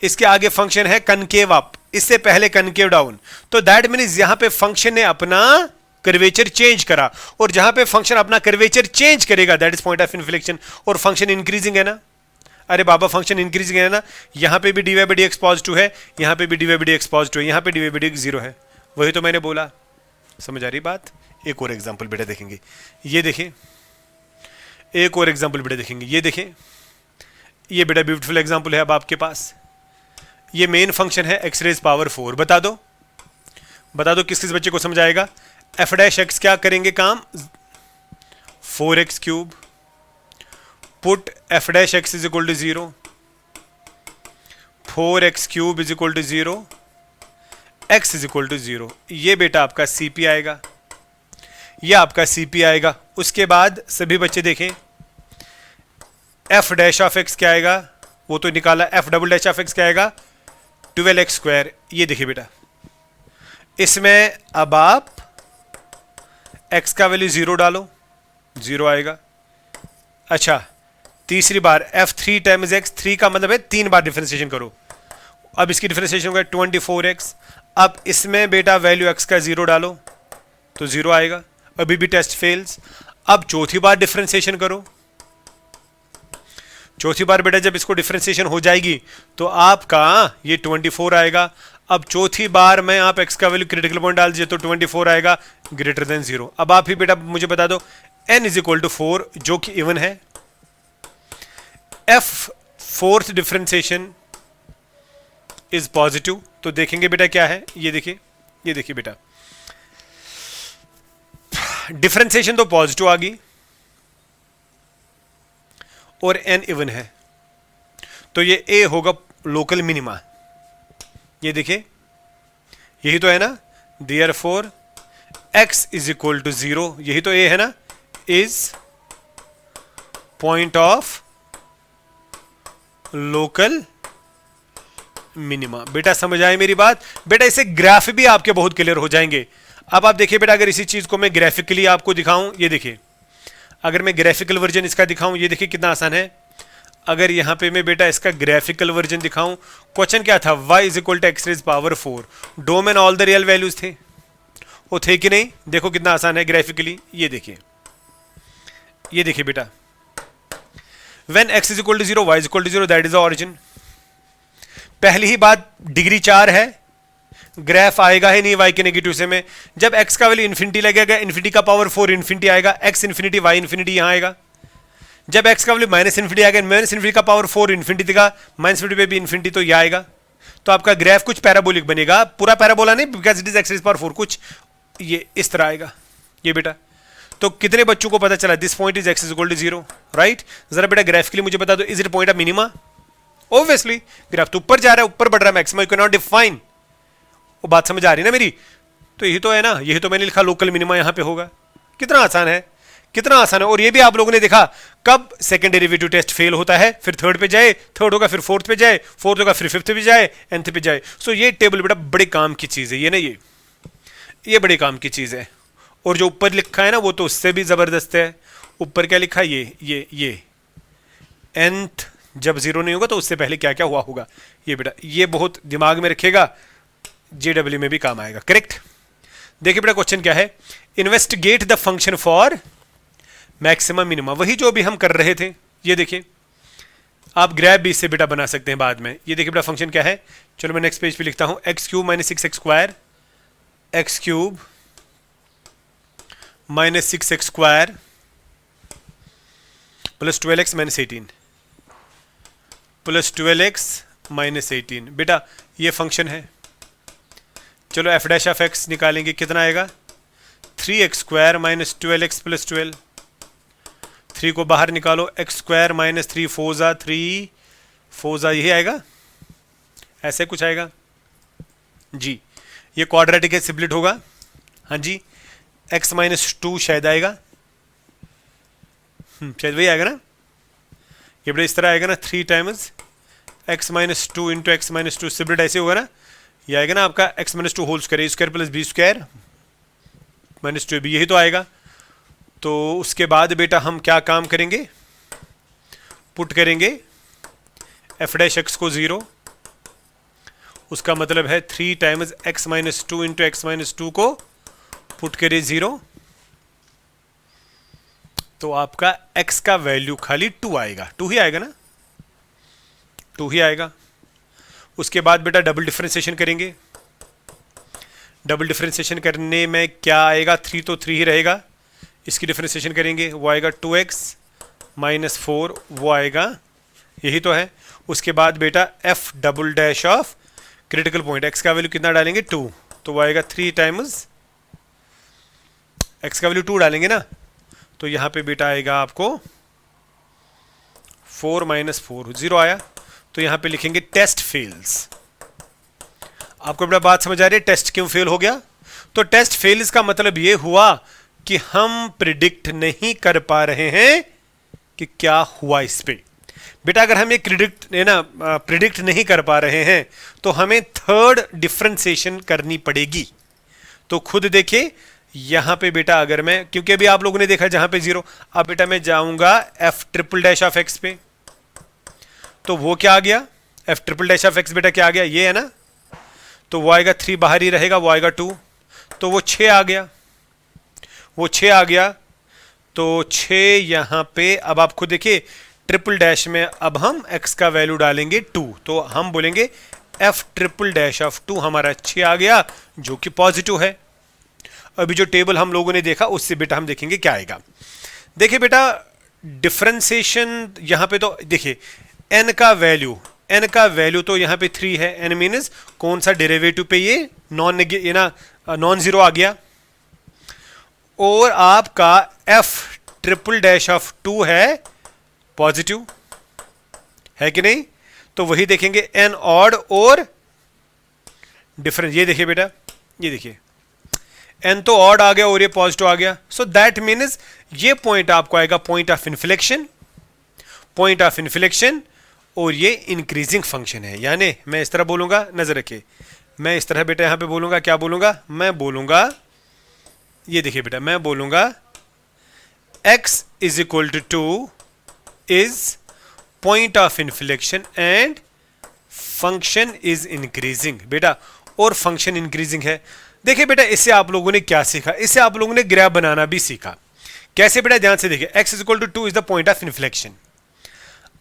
इसके आगे फंक्शन है कनकेव अप, इससे पहले कनकेव डाउन, तो दैट मीन्स यहां पे फंक्शन ने अपना कर्वेचर चेंज करा, और जहां पे फंक्शन अपना कर्वेचर चेंज करेगा that is point of inflection. और फंक्शन इंक्रीजिंग है ना, अरे बाबा फंक्शन इंक्रीजिंग है ना, यहां पे भी dy by dx पॉजिटिव है, यहां पे भी dy by dx पॉजिटिव है, यहां पे dy by dx 0 है। वही तो मैंने बोला, समझ आ रही बात? एक और एग्जांपल बेटा देखेंगे, ये देखें, एक और एग्जांपल बेटा देखेंगे, ये देखें, ये बेटा ब्यूटीफुल एग्जांपल है अब आपके पास। ये मेन फंक्शन है x रेज पावर 4। बता दो किस किस बच्चे को समझ आएगा? f डैश x क्या करेंगे काम? 4x cube, put f dash x is equal to 0, 4x cube is equal to 0, x is equal to 0। ये बेटा आपका CP आएगा, ये आपका CP आएगा। उसके बाद सभी बच्चे देखें, f डैश ऑफ x क्या आएगा? वो तो निकाला, f double dash of x क्या आएगा? 12x square. ये देखिए बेटा, इसमें अब आप x का वैल्यू 0 डालो, 0 आएगा। अच्छा, तीसरी बार f3 टाइम्स x, 3 का मतलब है 3 बार डिफरेंशिएशन करो। अब इसकी डिफरेंशिएशन होगा 24x। अब इसमें बेटा वैल्यू x का 0 डालो तो 0 आएगा, अभी भी टेस्ट फेल्स। अब चौथी बार डिफरेंशिएशन करो, चौथी बार बेटा जब इसको डिफरेंशिएशन हो जाएगी तो आपका ये 24 आएगा। अब चौथी बार में आप x का वैल्यू क्रिटिकल पॉइंट डाल दीजिए तो 24 आएगा ग्रेटर देन 0। अब आप ही बेटा मुझे बता दो n इज इक्वल टू 4 जो कि इवन है, f fourth differentiation is positive, तो देखेंगे बेटा क्या है, ये देखिए बेटा डिफरेंशिएशन तो पॉजिटिव आ गई और n इवन है, तो ये a होगा लोकल मिनिमा। ये देखिए यही तो है ना, therefore x is equal to 0, यही तो a है ना, is point of local minima. बेटा समझ आए मेरी बात? बेटा इसे ग्राफ भी आपके बहुत क्लियर हो जाएंगे। अब आप देखिए बेटा, अगर इसी चीज को मैं ग्राफिकली आपको दिखाऊं, ये देखिए, अगर मैं ग्राफिकल वर्जन इसका दिखाऊं, ये देखिए कितना आसान है। अगर यहां पे मैं बेटा इसका ग्राफिकल वर्जन दिखाऊं, क्वेश्चन क्या था? y is equal to x raise power 4, domain all the real values थे, वो थे कि नहीं? देखो कितना आसान है ग्राफिकली। ये देखिए बेटा, when x is equal to 0, y is equal to 0, that is the origin. पहली ही बात डिग्री 4 है, ग्राफ आएगा ही नहीं y के नेगेटिव से में। जब x का वैल्यू इन्फिनिटी लगेगा, इन्फिनिटी का पावर 4 इन्फिनिटी आएगा, x इन्फिनिटी y इन्फिनिटी यहां आएगा। जब x का वैल्यू माइनस इन्फिनिटी आएगा, माइनस इन्फिनिटी का पावर 4 इन्फिनिटी देगा, माइनस इन्फिनिटी पे भी इन्फिनिटी, तो यह आएगा। तो आपका ग्राफ कुछ पैराबोलिक बनेगा, पूरा पैराबोला नहीं, because it is x rays power 4, कुछ ये इस तरह आएगा। ये बेटा तो कितने बच्चों को पता चला? This point is x is equal to 0, right? जरा बेटा ग्राफिकली मुझे बता दो, is it point of minima? Obviously graph तो ऊपर जा रहा है, ऊपर बढ़ रहा है, maximum you can not define. वो बात समझ आ रही है ना मेरी? तो यही तो है ना, यही तो मैंने लिखा लोकल मिनिमा यहां पे होगा। कितना आसान है, कितना आसान है। और ये भी आप लोगों ने देखा कब सेकंड डेरिवेटिव टेस्ट फेल होता है, फिर थर्ड पे जाए, थर्ड होगा फिर फोर्थ पे जाए, फोर्थ होगा फिर फिफ्थ पे जाए, nth पे जाए। सो ये टेबल बेटा बड़े काम की चीज है, ये ना ये बड़े काम की चीज है। और जो ऊपर लिखा है ना वो तो उससे भी जबरदस्त है। ऊपर क्या लिखा है, ये nth जब जीरो नहीं होगा तो उससे पहले क्या क्या हुआ होगा, ये बेटा ये बहुत दिमाग में रखेगा, जेडब्ल्यू में भी काम आएगा। करेक्ट। देखिए बेटा क्वेश्चन क्या है, investigate the function for maximum minima, वही जो भी हम कर रहे थे। ये देखिए आप ग्रैब भी इससे बेटा बना सकते हैं बाद में। ये देखिए बेटा फंक्शन क्या है, चलो मैं नेक्स्ट पेज पे लिखता हूं, x cube minus 6x square, x cube minus 6x square plus 12x minus 18 plus 12x minus 18। बेटा ये फंक्शन है। चलो एफ डैश ऑफ एक्स निकालेंगे, कितना आएगा 3x square minus 12x plus 12। 3 को बाहर निकालो, एक्स स्क्वायर माइनस 3 फोजा 3 फोजा, यही आएगा, ऐसे कुछ आएगा जी। ये क्वाड्रेटिक है, स्प्लिट होगा, हाँ जी। x माइनस 2 शायद आएगा, शायद वही आएगा ना, ये बड़ा इस तरह आएगा ना, 3 times x minus 2 into x minus 2, split ऐसे होगा ना, ये आएगा ना आपका x minus 2 whole square, a square plus b square minus 2, यही तो आएगा। तो उसके बाद बेटा हम क्या काम करेंगे, पुट करेंगे एफ डैश एक्स को 0, उसका मतलब है 3 times x minus 2 into x minus 2 को पुट करें 0, तो आपका x का वैल्यू खाली 2 आएगा, 2 ही आएगा ना, 2 ही आएगा। उसके बाद बेटा डबल डिफरेंशिएशन करेंगे, डबल डिफरेंशिएशन करने में क्या आएगा, 3 तो 3 ही रहेगा, इसकी डिफरेंशिएशन करेंगे, वो आएगा 2x माइनस 4, वो आएगा, यही तो है। उसके बाद बेटा f double dash of critical point, x का वैल्यू कितना डालेंगे 2, तो वो आएगा 3 टाइम्स x का वैल्यू 2 डालेंगे ना, तो यहाँ पे बेटा आएगा आपको 4 माइनस 4, 0 आया। तो यहाँ पे लिखेंगे टेस्ट फेल्स। आपको बेटा बात समझ आ रही है, टेस्ट क्यों फेल हो गया? तो टेस्ट फेल्स का मतलब ये हुआ कि हम प्रिडिक्ट नहीं कर पा रहे हैं कि क्या हुआ इस पे। बेटा अगर हम ये प्रिडिक्ट नहीं कर पा रहे हैं तो हमें थर्ड डिफरेंशिएशन करनी पड़ेगी। तो खुद देखिए यहां पे बेटा अगर मैं, क्योंकि अभी आप लोगों ने देखा जहां पे 0, अब बेटा मैं जाऊंगा F triple dash of x पे, तो वो क्या आ गया, F triple dash of x बेटा क्या आ गया, ये है ना, तो वो आएगा 3 बाहर ही रहेगा, वो आएगा 2, तो वो 6 आ गया, वो 6 आ गया। तो 6 यहां पे, अब आप खुद देखिए ट्रिपल डैश में अब हम x का वैल्यू डालेंगे 2, तो हम बोलेंगे f ट्रिपल डैश ऑफ 2 हमारा 6 आ गया, जो कि पॉजिटिव है। अभी जो टेबल हम लोगों ने देखा उससे बेटा हम देखेंगे क्या आएगा। देखिए बेटा डिफरेंशिएशन यहां पे तो देखिए n का वैल्यू तो यहां पे 3 है, n मीन्स कौन सा डेरिवेटिव पे ये नॉन जीरो आ गया, और आपका f ट्रिपल डैश ऑफ 2 है पॉजिटिव, है कि नहीं? तो वही देखेंगे n ऑड और डिफरेंस। ये देखिए बेटा, ये देखिए n तो ऑड आ गया और ये पॉजिटिव आ गया, सो दैट मीन्स ये पॉइंट आपको आएगा पॉइंट ऑफ इन्फ्लेक्शन, और ये इंक्रीजिंग फंक्शन है। यानी मैं इस तरह बोलूंगा, नजर रखिए, मैं इस तरह बेटा यहां पे बोलूंगा, क्या बोलूंगा, मैं बोलूंगा, ये देखिए बेटा मैं बोलूंगा x is equal to 2 is point of inflection and function is increasing बेटा, और फंक्शन इंक्रीजिंग है। देखिए बेटा इससे आप लोगों ने क्या सीखा, इससे आप लोगों ने ग्राफ बनाना भी सीखा। कैसे बेटा, ध्यान से देखिए, x is equal to 2 is the point of inflection.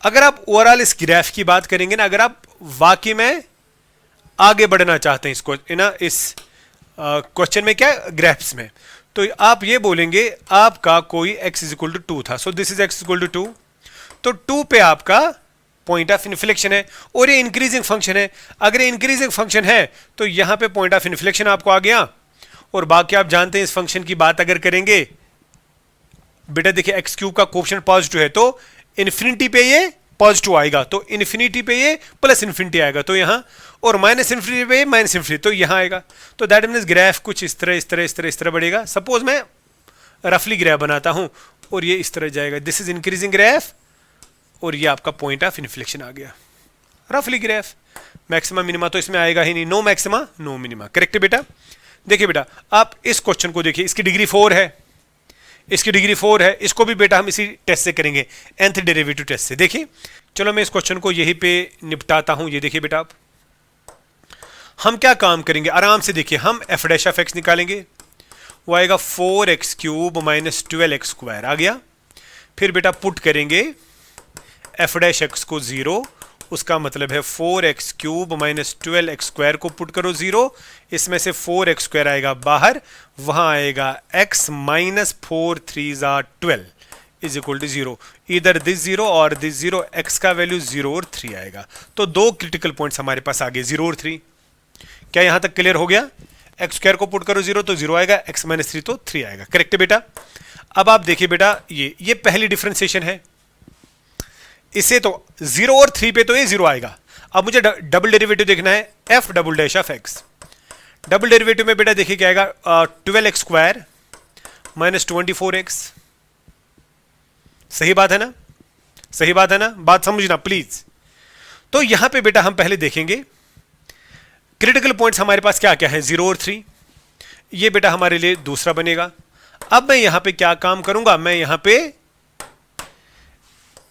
अगर आप ओवरऑल इस ग्राफ की बात करेंगे ना, अगर आप वाकई में आगे बढ़ना चाहते हैं इसको इस क्वेश्चन में, क्या ग्राफ्स में, तो आप ये बोलेंगे आपका कोई x इज इक्वल टू 2 था, so this is x is equal to 2, तो 2 पे आपका पॉइंट ऑफ इन्फ्लेक्शन है और ये इंक्रीजिंग फंक्शन है। अगर ये इंक्रीजिंग फंक्शन है तो यहां पे पॉइंट ऑफ इन्फ्लेक्शन आपको आ गया, और बाकी आप जानते हैं इस फंक्शन की बात अगर करेंगे बेटा, देखिए एक्स क्यूब का कोएफिशिएंट पॉजिटिव है तो इन्फिनिटी पे ये पॉजिटिव आएगा तो इन्फिनिटी पे ये प्लस इन्फिनिटी आएगा तो यहाँ, और माइनस इन्फिनिटी पे माइनस इन्फिनिटी तो यहाँ आएगा। तो दैट मीन्स ग्राफ कुछ इस तरह इस तरह इस तरह इस तरह बढ़ेगा। सपोज मैं रफली ग्राफ बनाता हूँ और ये इस तरह जाएगा, दिस इज इंक्रीजिंग ग्राफ, और ये आपका पॉइंट ऑफ इन्फ्लेक्शन आ गया। रफली ग्राफ मैक्सिमा मिनिमा तो इसमें आएगा ही नहीं, no maxima no minima. Correct है बेटा। देखिए बेटा आप इस क्वेश्चन को देखिए, इसकी डिग्री 4 है, इसकी डिग्री 4 है, इसको भी बेटा हम इसी टेस्ट से करेंगे, nth डेरिवेटिव टेस्ट से। देखिए चलो मैं इस क्वेश्चन को यहीं पे निपटाता हूं। ये देखिए बेटा आप, हम क्या काम करेंगे आराम से देखिए, हम f डैश ऑफ x निकालेंगे, वो आएगा 4x cube minus 12x square आ गया। फिर बेटा पुट करेंगे f डैश x को 0, उसका मतलब है 4x cube minus 12x square को पुट करो 0, इसमें से 4x स्क्वायर आएगा बाहर, वहां आएगा x minus 4 3 12 is equal to 0। इधर दिस 0 और दिस 0, x का वैल्यू 0 और 3 आएगा। तो दो क्रिटिकल पॉइंट्स हमारे पास आ गए 0 और 3। क्या यहां तक क्लियर हो गया? x स्क्वायर को पुट करो 0 तो 0 आएगा, x माइनस 3 तो 3 आएगा। करेक्ट है बेटा। अब आप देखिए बेटा ये पहली डिफरेंशिएशन है, इसे तो 0 और 3 पे तो ये 0 आएगा। अब मुझे डबल डेरिवेटिव देखना है, f double dash of x। Double derivative में बेटा देखिए क्या आएगा, 12x स्क्वायर माइनस 24x। सही बात है ना? सही बात है ना? बात समझना प्लीज। तो यहां पे बेटा हम पहले देखेंगे क्रिटिकल पॉइंट्स हमारे पास क्या क्या है, 0 और 3। ये बेटा हमारे लिए दूसरा बनेगा। अब मैं यहां पे क्या काम करूंगा, मैं यहां पे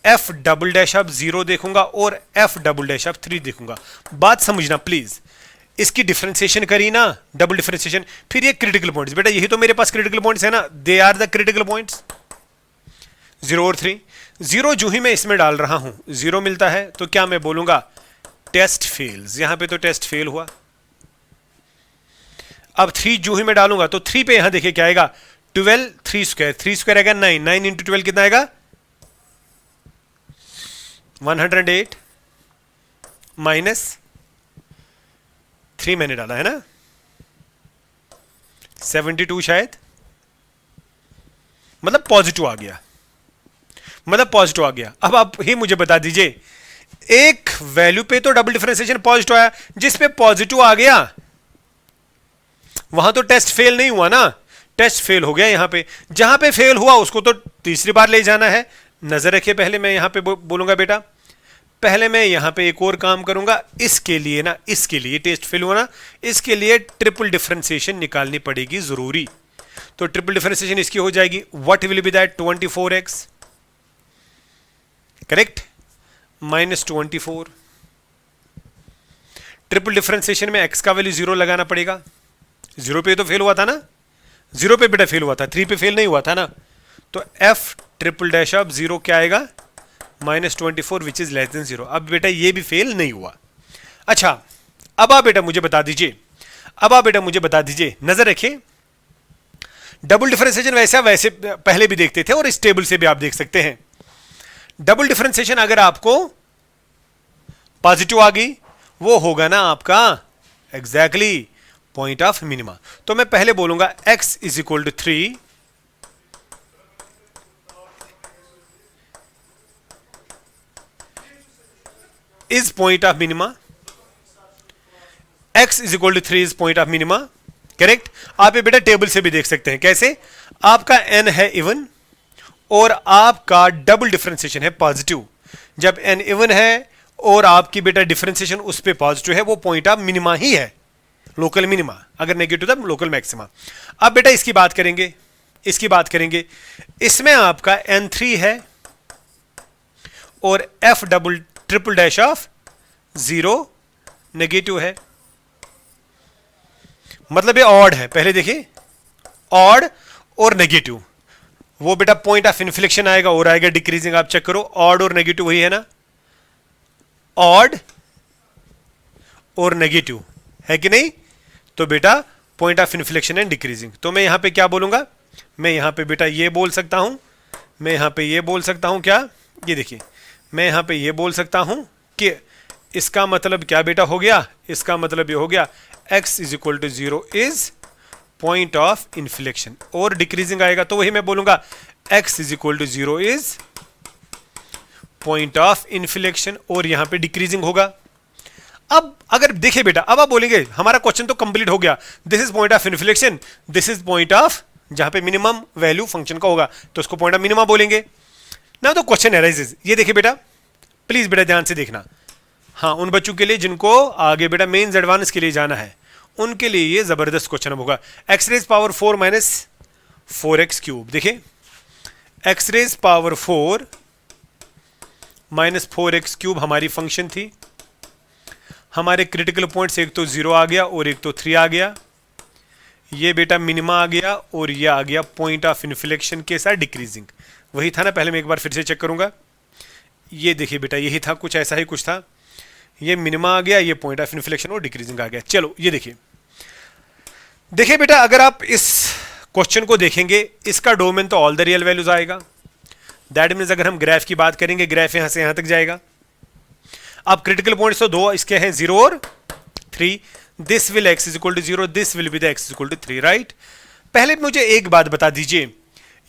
f डबल डैश ऑफ 0 देखूंगा और f डबल डैश ऑफ 3 देखूंगा। बात समझना प्लीज। इसकी डिफरेंशिएशन करी ना, डबल डिफरेंशिएशन, फिर ये क्रिटिकल पॉइंट्स। बेटा यही तो मेरे पास क्रिटिकल पॉइंट्स है ना, they are the critical points 0 और 3। 0 जो ही मैं इसमें डाल रहा हूं 0 मिलता है तो क्या मैं बोलूंगा, टेस्ट फेल्स। यहां पे तो टेस्ट फेल हुआ। अब 3 जो ही मैं डालूंगा तो 3 पे यहां देखिए क्या आएगा, 12 3 स्क्वायर, 3 स्क्वायर आएगा 9, 9 इंटू 12 कितना आएगा 108 माइनस 3 मैंने डाला है ना 72 शायद, मतलब पॉजिटिव आ गया, मतलब पॉजिटिव आ गया। अब आप ही मुझे बता दीजिए, एक वैल्यू पे तो डबल डिफरेंशिएशन पॉजिटिव आया, जिस पे पॉजिटिव आ गया वहां तो टेस्ट फेल नहीं हुआ ना, टेस्ट फेल हो गया। यहां पे जहां पे फेल हुआ उसको तो तीसरी बार ले जाना है। नजर रखिए, पहले मैं यहां पे बोलूंगा बेटा, पहले मैं यहां पे एक और काम करूंगा, इसके लिए ना, इसके लिए टेस्ट फेल हुआ ना, इसके लिए ट्रिपल डिफरेंशिएशन निकालनी पड़ेगी जरूरी। तो ट्रिपल डिफरेंशिएशन इसकी हो जाएगी, what will be that 24x, correct, minus 24। Triple differentiation में x का वैल्यू 0 लगाना पड़ेगा। 0 पे तो फेल हुआ था ना, 0 पे बेटा फेल हुआ था, 3 पे फेल नहीं हुआ था ना। तो f ट्रिपल डैश ऑफ 0 क्या आएगा, minus 24 which is less than 0। अब बेटा ये भी फेल नहीं हुआ। अच्छा अब आप बेटा मुझे बता दीजिए, अब आप बेटा मुझे बता दीजिए, नजर रखिए, डबल डिफरेंशिएशन वैसे पहले भी देखते थे और इस टेबल से भी आप देख सकते हैं। डबल डिफरेंशिएशन अगर आपको पॉजिटिव आ गई, वो होगा ना आपका एग्जैक्टली पॉइंट ऑफ मिनिमा। तो मैं पहले बोलूंगा x is equal to 3 is point of minima, x is equal to 3 is point of minima. Correct. आप ये बेटा टेबल से भी देख सकते हैं, कैसे, आपका n है इवन और आपका डबल डिफरेंशिएशन है पॉजिटिव। जब n इवन है और आपकी बेटा डिफरेंशिएशन उस पे पॉजिटिव है, वो पॉइंट ऑफ मिनिमा ही है, लोकल मिनिमा। अगर नेगेटिव था लोकल मैक्सिमा। अब बेटा इसकी बात करेंगे, इसकी बात करेंगे, इसमें आपका n3 है और f double triple dash of 0 negative है, मतलब ये ऑड है। पहले देखिए, ऑड और नेगेटिव, वो बेटा पॉइंट ऑफ इन्फ्लेक्शन आएगा और आएगा डिक्रीजिंग। आप चेक करो, ऑड और नेगेटिव वही है ना, ऑड और नेगेटिव है कि नहीं। तो बेटा point of inflection and decreasing. तो मैं यहां पे क्या बोलूंगा, मैं यहां पे बेटा ये बोल सकता हूं, मैं यहां पे ये बोल सकता हूं, क्या, ये देखिए, मैं यहां पे ये बोल सकता हूं कि इसका मतलब क्या बेटा हो गया, इसका मतलब ये हो गया x is equal to 0 is point of inflection. और डिक्रीजिंग आएगा तो वही मैं बोलूंगा x is equal to 0 is point of inflection, और यहां पे डिक्रीजिंग होगा। अब अगर देखिए बेटा, अब आप बोलेंगे हमारा क्वेश्चन तो कंप्लीट हो गया, this is point of inflection, this is point of जहां पे मिनिमम वैल्यू फंक्शन का होगा तो उसको पॉइंट ऑफ मिनिमा बोलेंगे ना। तो क्वेश्चन अराइजेस, ये देखिए बेटा, प्लीज बेटा ध्यान से देखना। हाँ, उन बच्चों के लिए जिनको आगे बेटा मेंस एडवांस के लिए जाना है उनके लिए ये जबरदस्त क्वेश्चन होगा। X raise power 4 minus 4x cube, देखिए x raise power 4 minus 4x cube हमारी फंक्शन थी। हमारे क्रिटिकल पॉइंट्स एक तो 0 आ गया और एक तो 3 आ गया। ये बेटा मिनिमा आ गया और ये आ गया पॉइंट ऑफ इन्फ्लेक्शन के साथ डिक्रीजिंग। वही था ना, पहले मैं एक बार फिर से चेक करूंगा। ये देखिए बेटा, यही था, कुछ ऐसा ही कुछ था। ये मिनिमा आ गया, ये पॉइंट ऑफ इन्फ्लेक्शन और डिक्रीजिंग आ गया। चलो ये देखिए, देखिए बेटा, अगर आप इस क्वेश्चन को देखेंगे, इसका डोमेन तो ऑल द रियल वैल्यूज आएगा। दैट मीन्स अगर हम ग्राफ की बात करेंगे, ग्राफ यहां से यहां तक जाएगा। अब क्रिटिकल पॉइंट्स तो दो इसके हैं, 0 और 3। This will x is equal to 0, this will be the x is equal to 3, right. पहले मुझे एक बात बता दीजिए,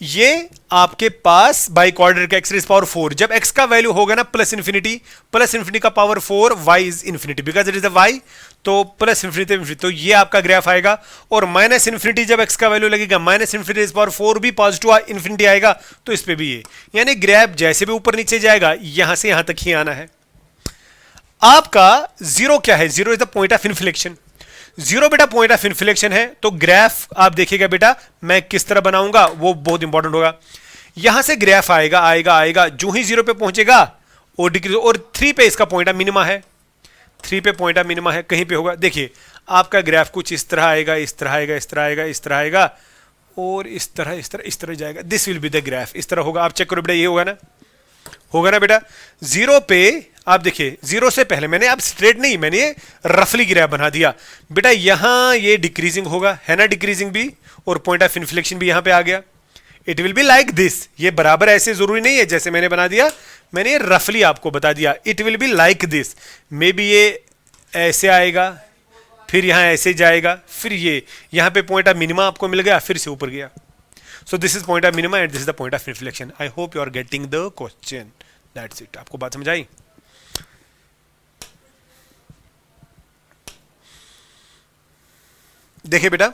ये आपके पास biquadratic x raise power 4, जब x का वैल्यू होगा ना प्लस इन्फिनिटी का power 4, y is infinity because it is the y, तो प्लस इन्फिनिटी, तो ये आपका ग्राफ आएगा। और माइनस इन्फिनिटी जब x का वैल्यू लगेगा, माइनस इन्फिनिटी पावर 4 भी पॉजिटिव इन्फिनिटी आएगा, तो इस पे भी ये, यानी ग्राफ जैसे भी ऊपर नीचे जाएगा यहां से यहां तक ही आना है। आपका 0 क्या है? 0 is the point of inflection. 0 बेटा पॉइंट ऑफ इन्फ्लेक्शन है, तो ग्राफ आप देखिएगा बेटा, मैं किस तरह बनाऊंगा वो बहुत इंपॉर्टेंट होगा। यहां से ग्राफ आएगा आएगा आएगा, जो ही 0 पे पहुंचेगा और डिक्रीज, और 3 पे इसका पॉइंट ऑफ मिनिमा है, 3 पे पॉइंट ऑफ मिनिमा है, कहीं पे होगा। देखिए आपका ग्राफ कुछ इस तरह आएगा, इस तरह आएगा, इस तरह आएगा, इस तरह आएगा, और इस तरह जाएगा। This will be the graph, इस तरह होगा। आप चेक करो बेटा, ये होगा ना बेटा। 0 पे आप देखिए, 0 से पहले मैंने, आप स्ट्रेट नहीं, मैंने ये रफली ग्राफ बना दिया बेटा। यहां ये डिक्रीजिंग होगा, है ना, डिक्रीजिंग भी, और पॉइंट ऑफ इन्फ्लेक्शन भी यहां पे आ गया। It will be like this, ये बराबर ऐसे जरूरी नहीं है जैसे मैंने बना दिया, मैंने ये रफली आपको बता दिया। It will be like this, may be ये ऐसे आएगा, फिर यहां ऐसे जाएगा, फिर ये यहां पे पॉइंट ऑफ मिनिमा आपको मिल गया, फिर से ऊपर गया। So this is point of minima and this is the point of inflection. I hope you are getting the question, that's it. आपको बात समझ आई? देखिए बेटा,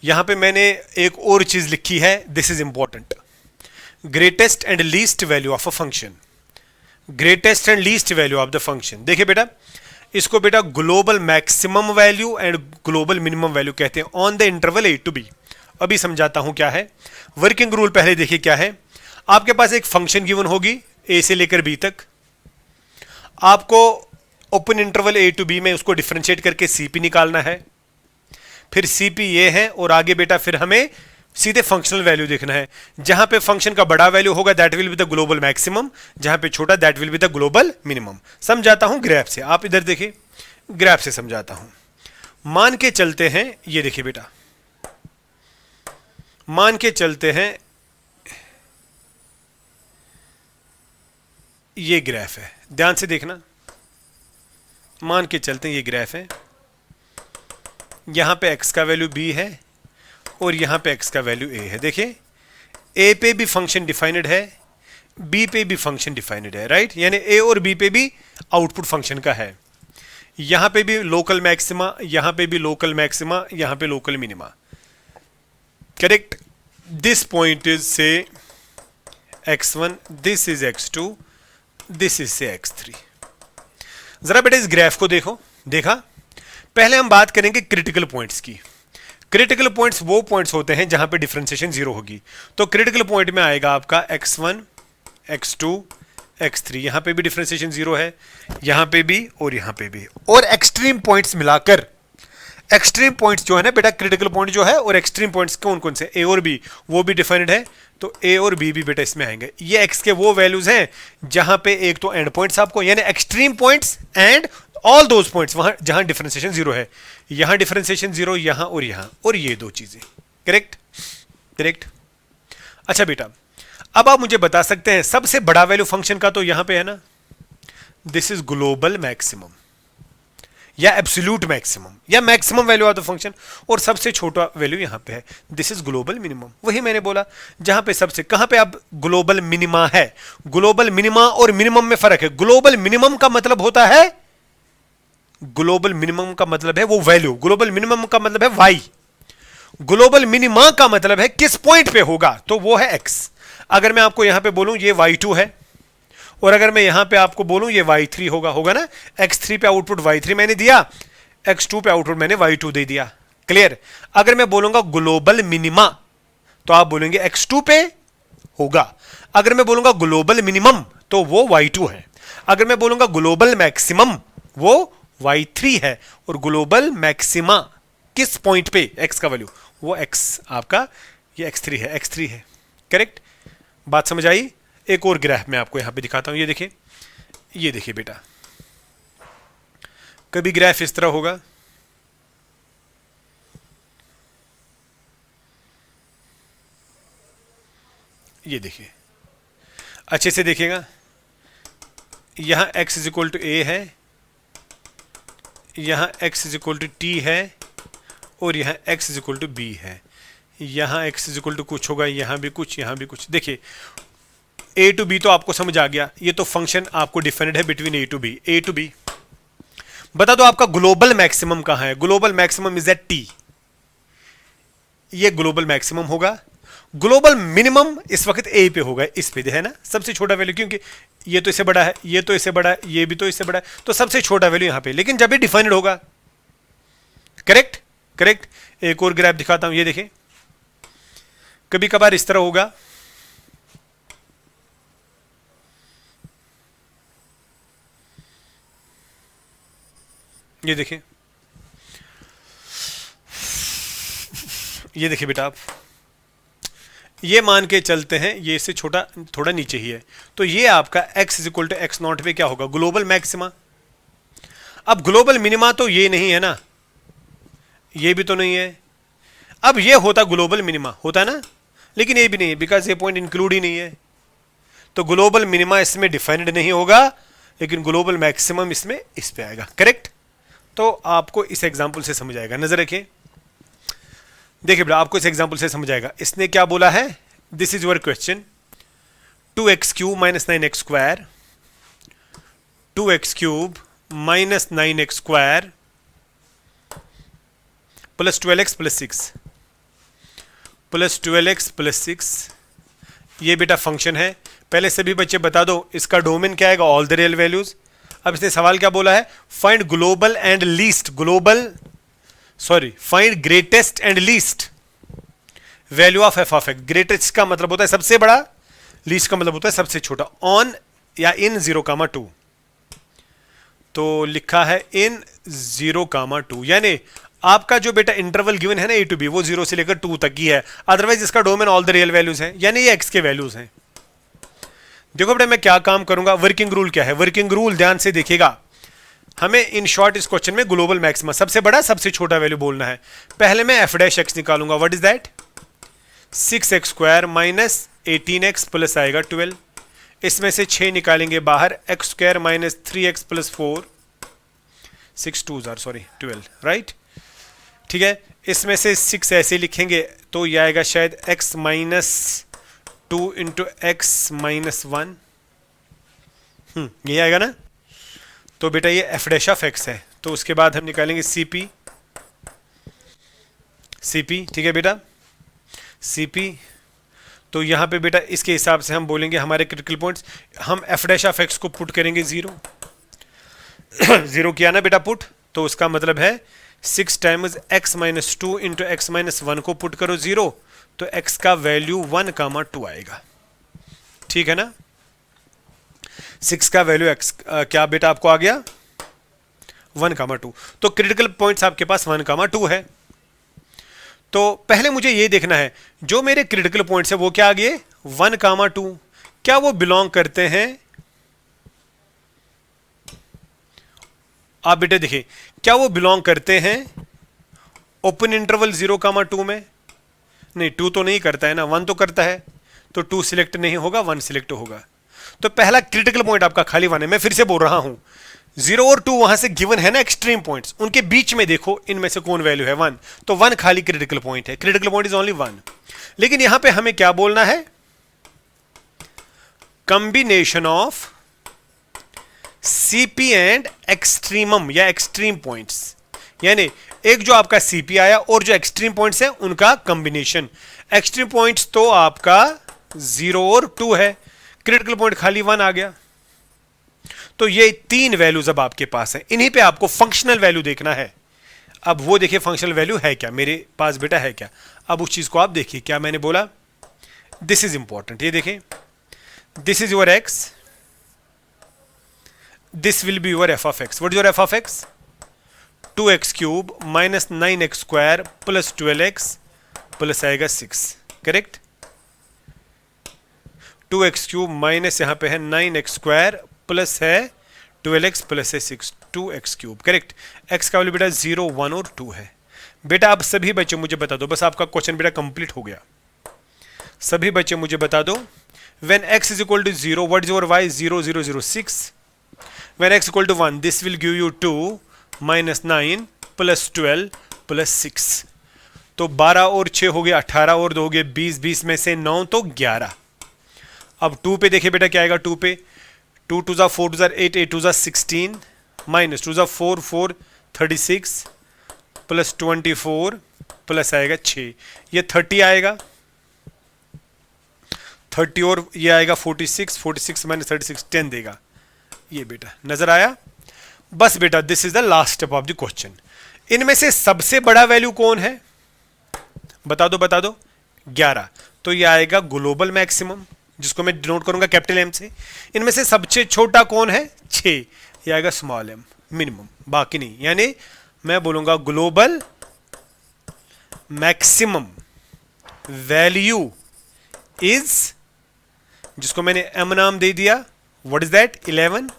यहां पे मैंने एक और चीज लिखी है, this is important, greatest and least value of a function, greatest and least value of the function. देखिए बेटा, इसको बेटा global maximum value and global minimum value कहते हैं on the interval a to b। अभी समझाता हूं क्या है वर्किंग रूल। पहले देखिए क्या है, आपके पास एक फंक्शन गिवन होगी a से लेकर b तक, आपको open interval a to b में उसको डिफरेंशिएट करके cp निकालना है, फिर cp ये है, और आगे बेटा फिर हमें सीधे फंक्शनल वैल्यू देखना है। जहां पे फंक्शन का बड़ा वैल्यू होगा that will be the global maximum, जहां पे छोटा that will be the global minimum. समझाता हूं ग्राफ से, आप इधर देखिए, ग्राफ से समझाता हूं। मान के चलते हैं, ये देखिए बेटा, मान के चलते हैं ये ग्राफ है, ध्यान से देखना, मान के चलते हैं ये ग्राफ है, यहां पे x का वैल्यू b है और यहां पे x का वैल्यू a है। देखिए a पे भी फंक्शन डिफाइंड है, b पे भी फंक्शन डिफाइंड है, राइट, यानी a और b पे भी आउटपुट फंक्शन का है। यहां पे भी लोकल मैक्सिमा, यहां पे भी लोकल मैक्सिमा, यहां पे local minima, correct. This point is से x1, this is x2, this is से x3। जरा बेटा इस ग्राफ को देखो, देखा। पहले हम बात करेंगे क्रिटिकल पॉइंट्स की। क्रिटिकल पॉइंट्स वो पॉइंट्स होते हैं जहां पे डिफरेंशिएशन 0 होगी। तो क्रिटिकल पॉइंट में आएगा आपका x1, x2, x3, यहां पे भी डिफरेंशिएशन 0 है, यहां पे भी और यहां पे भी, और एक्सट्रीम पॉइंट्स मिलाकर, एक्सट्रीम पॉइंट्स जो है ना बेटा, क्रिटिकल पॉइंट जो है और एक्सट्रीम पॉइंट्स कौन कौन से, a और b, वो भी डिफाइंड है, तो a और b भी बेटा इसमें आएंगे। ये x के वो वैल्यूज हैं जहां पे एक तो एंड पॉइंट्स आपको, यानी extreme points and all those points, वहां जहां डिफरेंशिएशन 0 है, यहां डिफरेंशिएशन 0, यहां, और ये दो चीजें, करेक्ट, करेक्ट। अच्छा बेटा, अब आप मुझे बता सकते हैं सबसे बड़ा वैल्यू फंक्शन का तो यहां पे है ना, दिस इज ग्लोबल मैक्सिमम, या एब्सोल्यूट मैक्सिमम या maximum value of the function, और सबसे छोटा वैल्यू यहां पे है, दिस इज ग्लोबल मिनिमम। वही मैंने बोला, जहां पे सबसे, कहां पे अब ग्लोबल मिनिमा है। ग्लोबल मिनिमा और मिनिमम में फर्क है। ग्लोबल मिनिमम का मतलब होता है, ग्लोबल मिनिमम का मतलब है वो वैल्यू, ग्लोबल मिनिमम का मतलब है वाई, ग्लोबल मिनिमा का मतलब है किस पॉइंट पे होगा, तो वो है एक्स। अगर मैं आपको यहां पे बोलूं ये y2 है, और अगर मैं यहां पे आपको बोलूं ये y3 होगा, होगा ना, x3 पे आउटपुट y3 मैंने दिया, x2 पे आउटपुट मैंने y2 दे दिया। क्लियर। अगर मैं बोलूंगा ग्लोबल मिनिमा तो आप बोलेंगे x2 पे होगा। अगर मैं बोलूंगा ग्लोबल मिनिमम तो वो y2 है। अगर मैं बोलूंगा ग्लोबल मैक्सिमम वो y3 है। और ग्लोबल मैक्सिमा किस पॉइंट पे, x का वैल्यू, वो x आपका ये x3 है, x3 है। करेक्ट, बात समझ आई। एक और ग्राफ मैं आपको यहां पे दिखाता हूं, ये देखिए, ये देखिए बेटा, कभी ग्राफ इस तरह होगा, ये देखिए, अच्छे से देखिएगा, यहां x is equal to a है, यहां x is equal to t है, और यहां x is equal to b है। यहां x इज इक्वल टू कुछ होगा, यहां भी कुछ, यहां भी कुछ। देखिए a टू b तो आपको समझ आ गया, ये तो फंक्शन आपको डिफाइंड है between a to b, a to b। बता दो आपका ग्लोबल मैक्सिमम कहां है। Global maximum is at t, ये ग्लोबल मैक्सिमम होगा। ग्लोबल मिनिमम इस वक्त a पे होगा, इस पे है ना, सबसे छोटा वैल्यू, क्योंकि ये तो इससे बड़ा है, ये तो इससे बड़ा है, ये भी तो इससे बड़ा है, तो सबसे छोटा वैल्यू यहां पे, लेकिन जब ये डिफाइंड होगा। Correct, correct. एक और ग्राफ दिखाता हूं, ये देखिए, कभी कभार इस तरह होगा, ये देखिए, ये देखिए बेटा, आप ये मान के चलते हैं ये इससे छोटा, थोड़ा नीचे ही है, तो ये आपका x is equal to x naught पे क्या होगा, ग्लोबल मैक्सिमा। अब ग्लोबल मिनिमा तो ये नहीं है ना, ये भी तो नहीं है। अब ये होता ग्लोबल मिनिमा, होता है ना, लेकिन ये भी नहीं है, बिकॉज ये पॉइंट इंक्लूड ही नहीं है, तो ग्लोबल मिनिमा इसमें डिफाइंड नहीं होगा, लेकिन ग्लोबल मैक्सिमम इसमें इस पे आएगा। करेक्ट। तो आपको इस एग्जाम्पल से समझ आएगा, नजर रखिए, देखिए बेटा, आपको इस एग्जाम्पल से समझ आएगा। इसने क्या बोला है, this is your question, 2x cube minus 9x square, 2x cube minus 9x square plus 12x plus 6 plus 12x plus 6, ये बेटा फंक्शन है। पहले सभी बच्चे बता दो इसका डोमेन क्या आएगा, ऑल द रियल वैल्यूज। अब इसने सवाल क्या बोला है, find global and least, find greatest and least value of F of x. Greatest का मतलब होता है सबसे बड़ा, लीस्ट का मतलब होता है सबसे छोटा, ऑन या इन 0,2। तो लिखा है इन 0,2, यानी आपका जो बेटा इंटरवल गिवन है ना a टू b, वो 0 से लेकर 2 तक ही है, अदरवाइज इसका domain all the real values है, यानी ये x के वैल्यूज हैं। देखो बेटा मैं क्या काम करूंगा, वर्किंग रूल क्या है, वर्किंग रूल ध्यान से देखिएगा। हमें इन शॉर्ट इस क्वेश्चन में ग्लोबल मैक्सिमा, सबसे बड़ा सबसे छोटा वैल्यू बोलना है। पहले मैं एफ डैश एक्स निकालूंगा, what is that, 6x square minus 18x plus आएगा 12, इसमें से 6 निकालेंगे बाहर, x square minus 3x plus 4, 12, right, ठीक है। इसमें से 6 ऐसे लिखेंगे तो ये आएगा शायद x minus 2 into x minus 1, ये आएगा ना। तो बेटा ये एफ डैश ऑफ एक्स है, तो उसके बाद हम निकालेंगे सीपी, ठीक है बेटा, सीपी। तो यहां पे बेटा इसके हिसाब से हम बोलेंगे हमारे क्रिटिकल पॉइंट्स, हम एफ डैश ऑफ एक्स को पुट करेंगे 0 0 किया ना बेटा पुट, तो उसका मतलब है 6 times x minus 2 into x minus 1 को पुट करो 0, तो x का वैल्यू 1,2 आएगा, ठीक है ना। 6 का वैल्यू x क्या बेटा आपको आ गया 1,2, तो क्रिटिकल पॉइंट्स आपके पास 1,2 है। तो पहले मुझे ये देखना है जो मेरे क्रिटिकल पॉइंट्स है वो क्या आ गए 1,2, क्या वो बिलोंग करते हैं, आप बेटे देखिए क्या वो बिलोंग करते हैं ओपन इंटरवल 0,2 में, नहीं 2 तो नहीं करता है ना, 1 तो करता है, तो 2 सिलेक्ट नहीं होगा, 1 सिलेक्ट होगा। तो पहला क्रिटिकल पॉइंट आपका खाली 1 है। मैं फिर से बोल रहा हूं 0 और 2 वहां से गिवन है ना एक्सट्रीम पॉइंट्स, उनके बीच में देखो इनमें से कौन वैल्यू है 1, तो 1 खाली क्रिटिकल पॉइंट है, क्रिटिकल पॉइंट इज ओनली 1। लेकिन यहां पे हमें क्या बोलना है, combination of CP and extremum या एक्सट्रीम पॉइंट्स, यानी एक जो आपका सीपी आया और जो एक्सट्रीम पॉइंट्स है उनका कॉम्बिनेशन। एक्सट्रीम पॉइंट्स तो आपका 0 और 2 है, क्रिटिकल पॉइंट खाली 1 आ गया। तो ये 3 वैल्यूज अब आपके पास है, इन्हीं पे आपको फंक्शनल वैल्यू देखना है। अब वो देखिए फंक्शनल वैल्यू है क्या मेरे पास बेटा, है क्या। अब उस चीज को आप देखिए, क्या मैंने बोला, दिस इज इंपॉर्टेंट। ये देखें, this is your x, this will be your F of x. What is your F of x, 2x cube minus 9x square plus 12x plus आएगा 6, करेक्ट। 2x क्यूब माइनस यहां पे है 9x square plus है 12x plus है 6, 2x cube, correct. x का value बेटा 0, 1 और 2 है। बेटा आप सभी बच्चे मुझे बता दो, बस आपका क्वेश्चन बेटा कंप्लीट हो गया। सभी बच्चे मुझे बता दो, when x is equal to 0, what is your y, 0, 0, 0, 6. When x equal to 1, this will give you 2 minus 9 plus 12 plus 6. तो 12 और 6 हो गए 18 और 2 हो गए 20, 20 में से 9 तो 11। अब 2 पे देखिए बेटा क्या आएगा, 2 पे 2 2 जा 4 2 जा 8 8 2 जा 16 माइनस 2 जा 4 4 36 प्लस 24 प्लस आएगा 6, ये 30 आएगा, 30 और ये आएगा 46, 46 माइनस 36 10 देगा। ये बेटा नजर आया। बस बेटा this is the last step of the question. इनमें से सबसे बड़ा वैल्यू कौन है, बता दो बता दो, 11। तो ये आएगा ग्लोबल मैक्सिमम, जिसको मैं डिनोट करूंगा कैपिटल एम से। इनमें से सबसे छोटा कौन है, 6, ये आएगा स्मॉल एम मिनिमम, बाकी नहीं। यानी मैं बोलूंगा ग्लोबल मैक्सिमम वैल्यू इज, जिसको मैंने एम नाम दे दिया, what is that, 11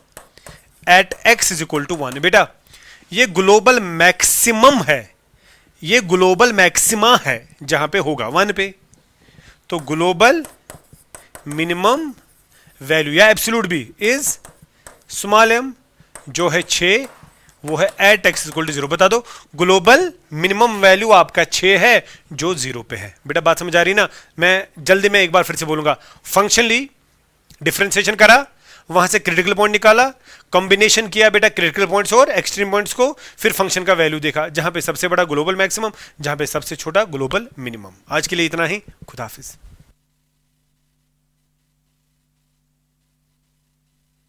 at x is equal to 1। बेटा ये ग्लोबल मैक्सिमम है, ये ग्लोबल मैक्सिमा है जहां पे होगा 1 पे। तो ग्लोबल मिनिमम वैल्यू या एब्सोल्यूट भी इज स्मॉल एम, जो है 6, वो है एट x इक्वल टू 0। बता दो ग्लोबल मिनिमम वैल्यू आपका 6 है जो 0 पे है। बेटा बात समझ आ रही ना। मैं जल्दी में एक बार फिर से बोलूंगा, फंक्शनली डिफरेंशिएशन करा, वहां से क्रिटिकल पॉइंट निकाला, कॉम्बिनेशन किया बेटा क्रिटिकल पॉइंट्स और एक्सट्रीम पॉइंट्स को, फिर फंक्शन का वैल्यू देखा, जहां पे सबसे बड़ा ग्लोबल मैक्सिमम, जहां पे सबसे छोटा ग्लोबल मिनिमम। आज के लिए इतना ही, खुदा हाफिज।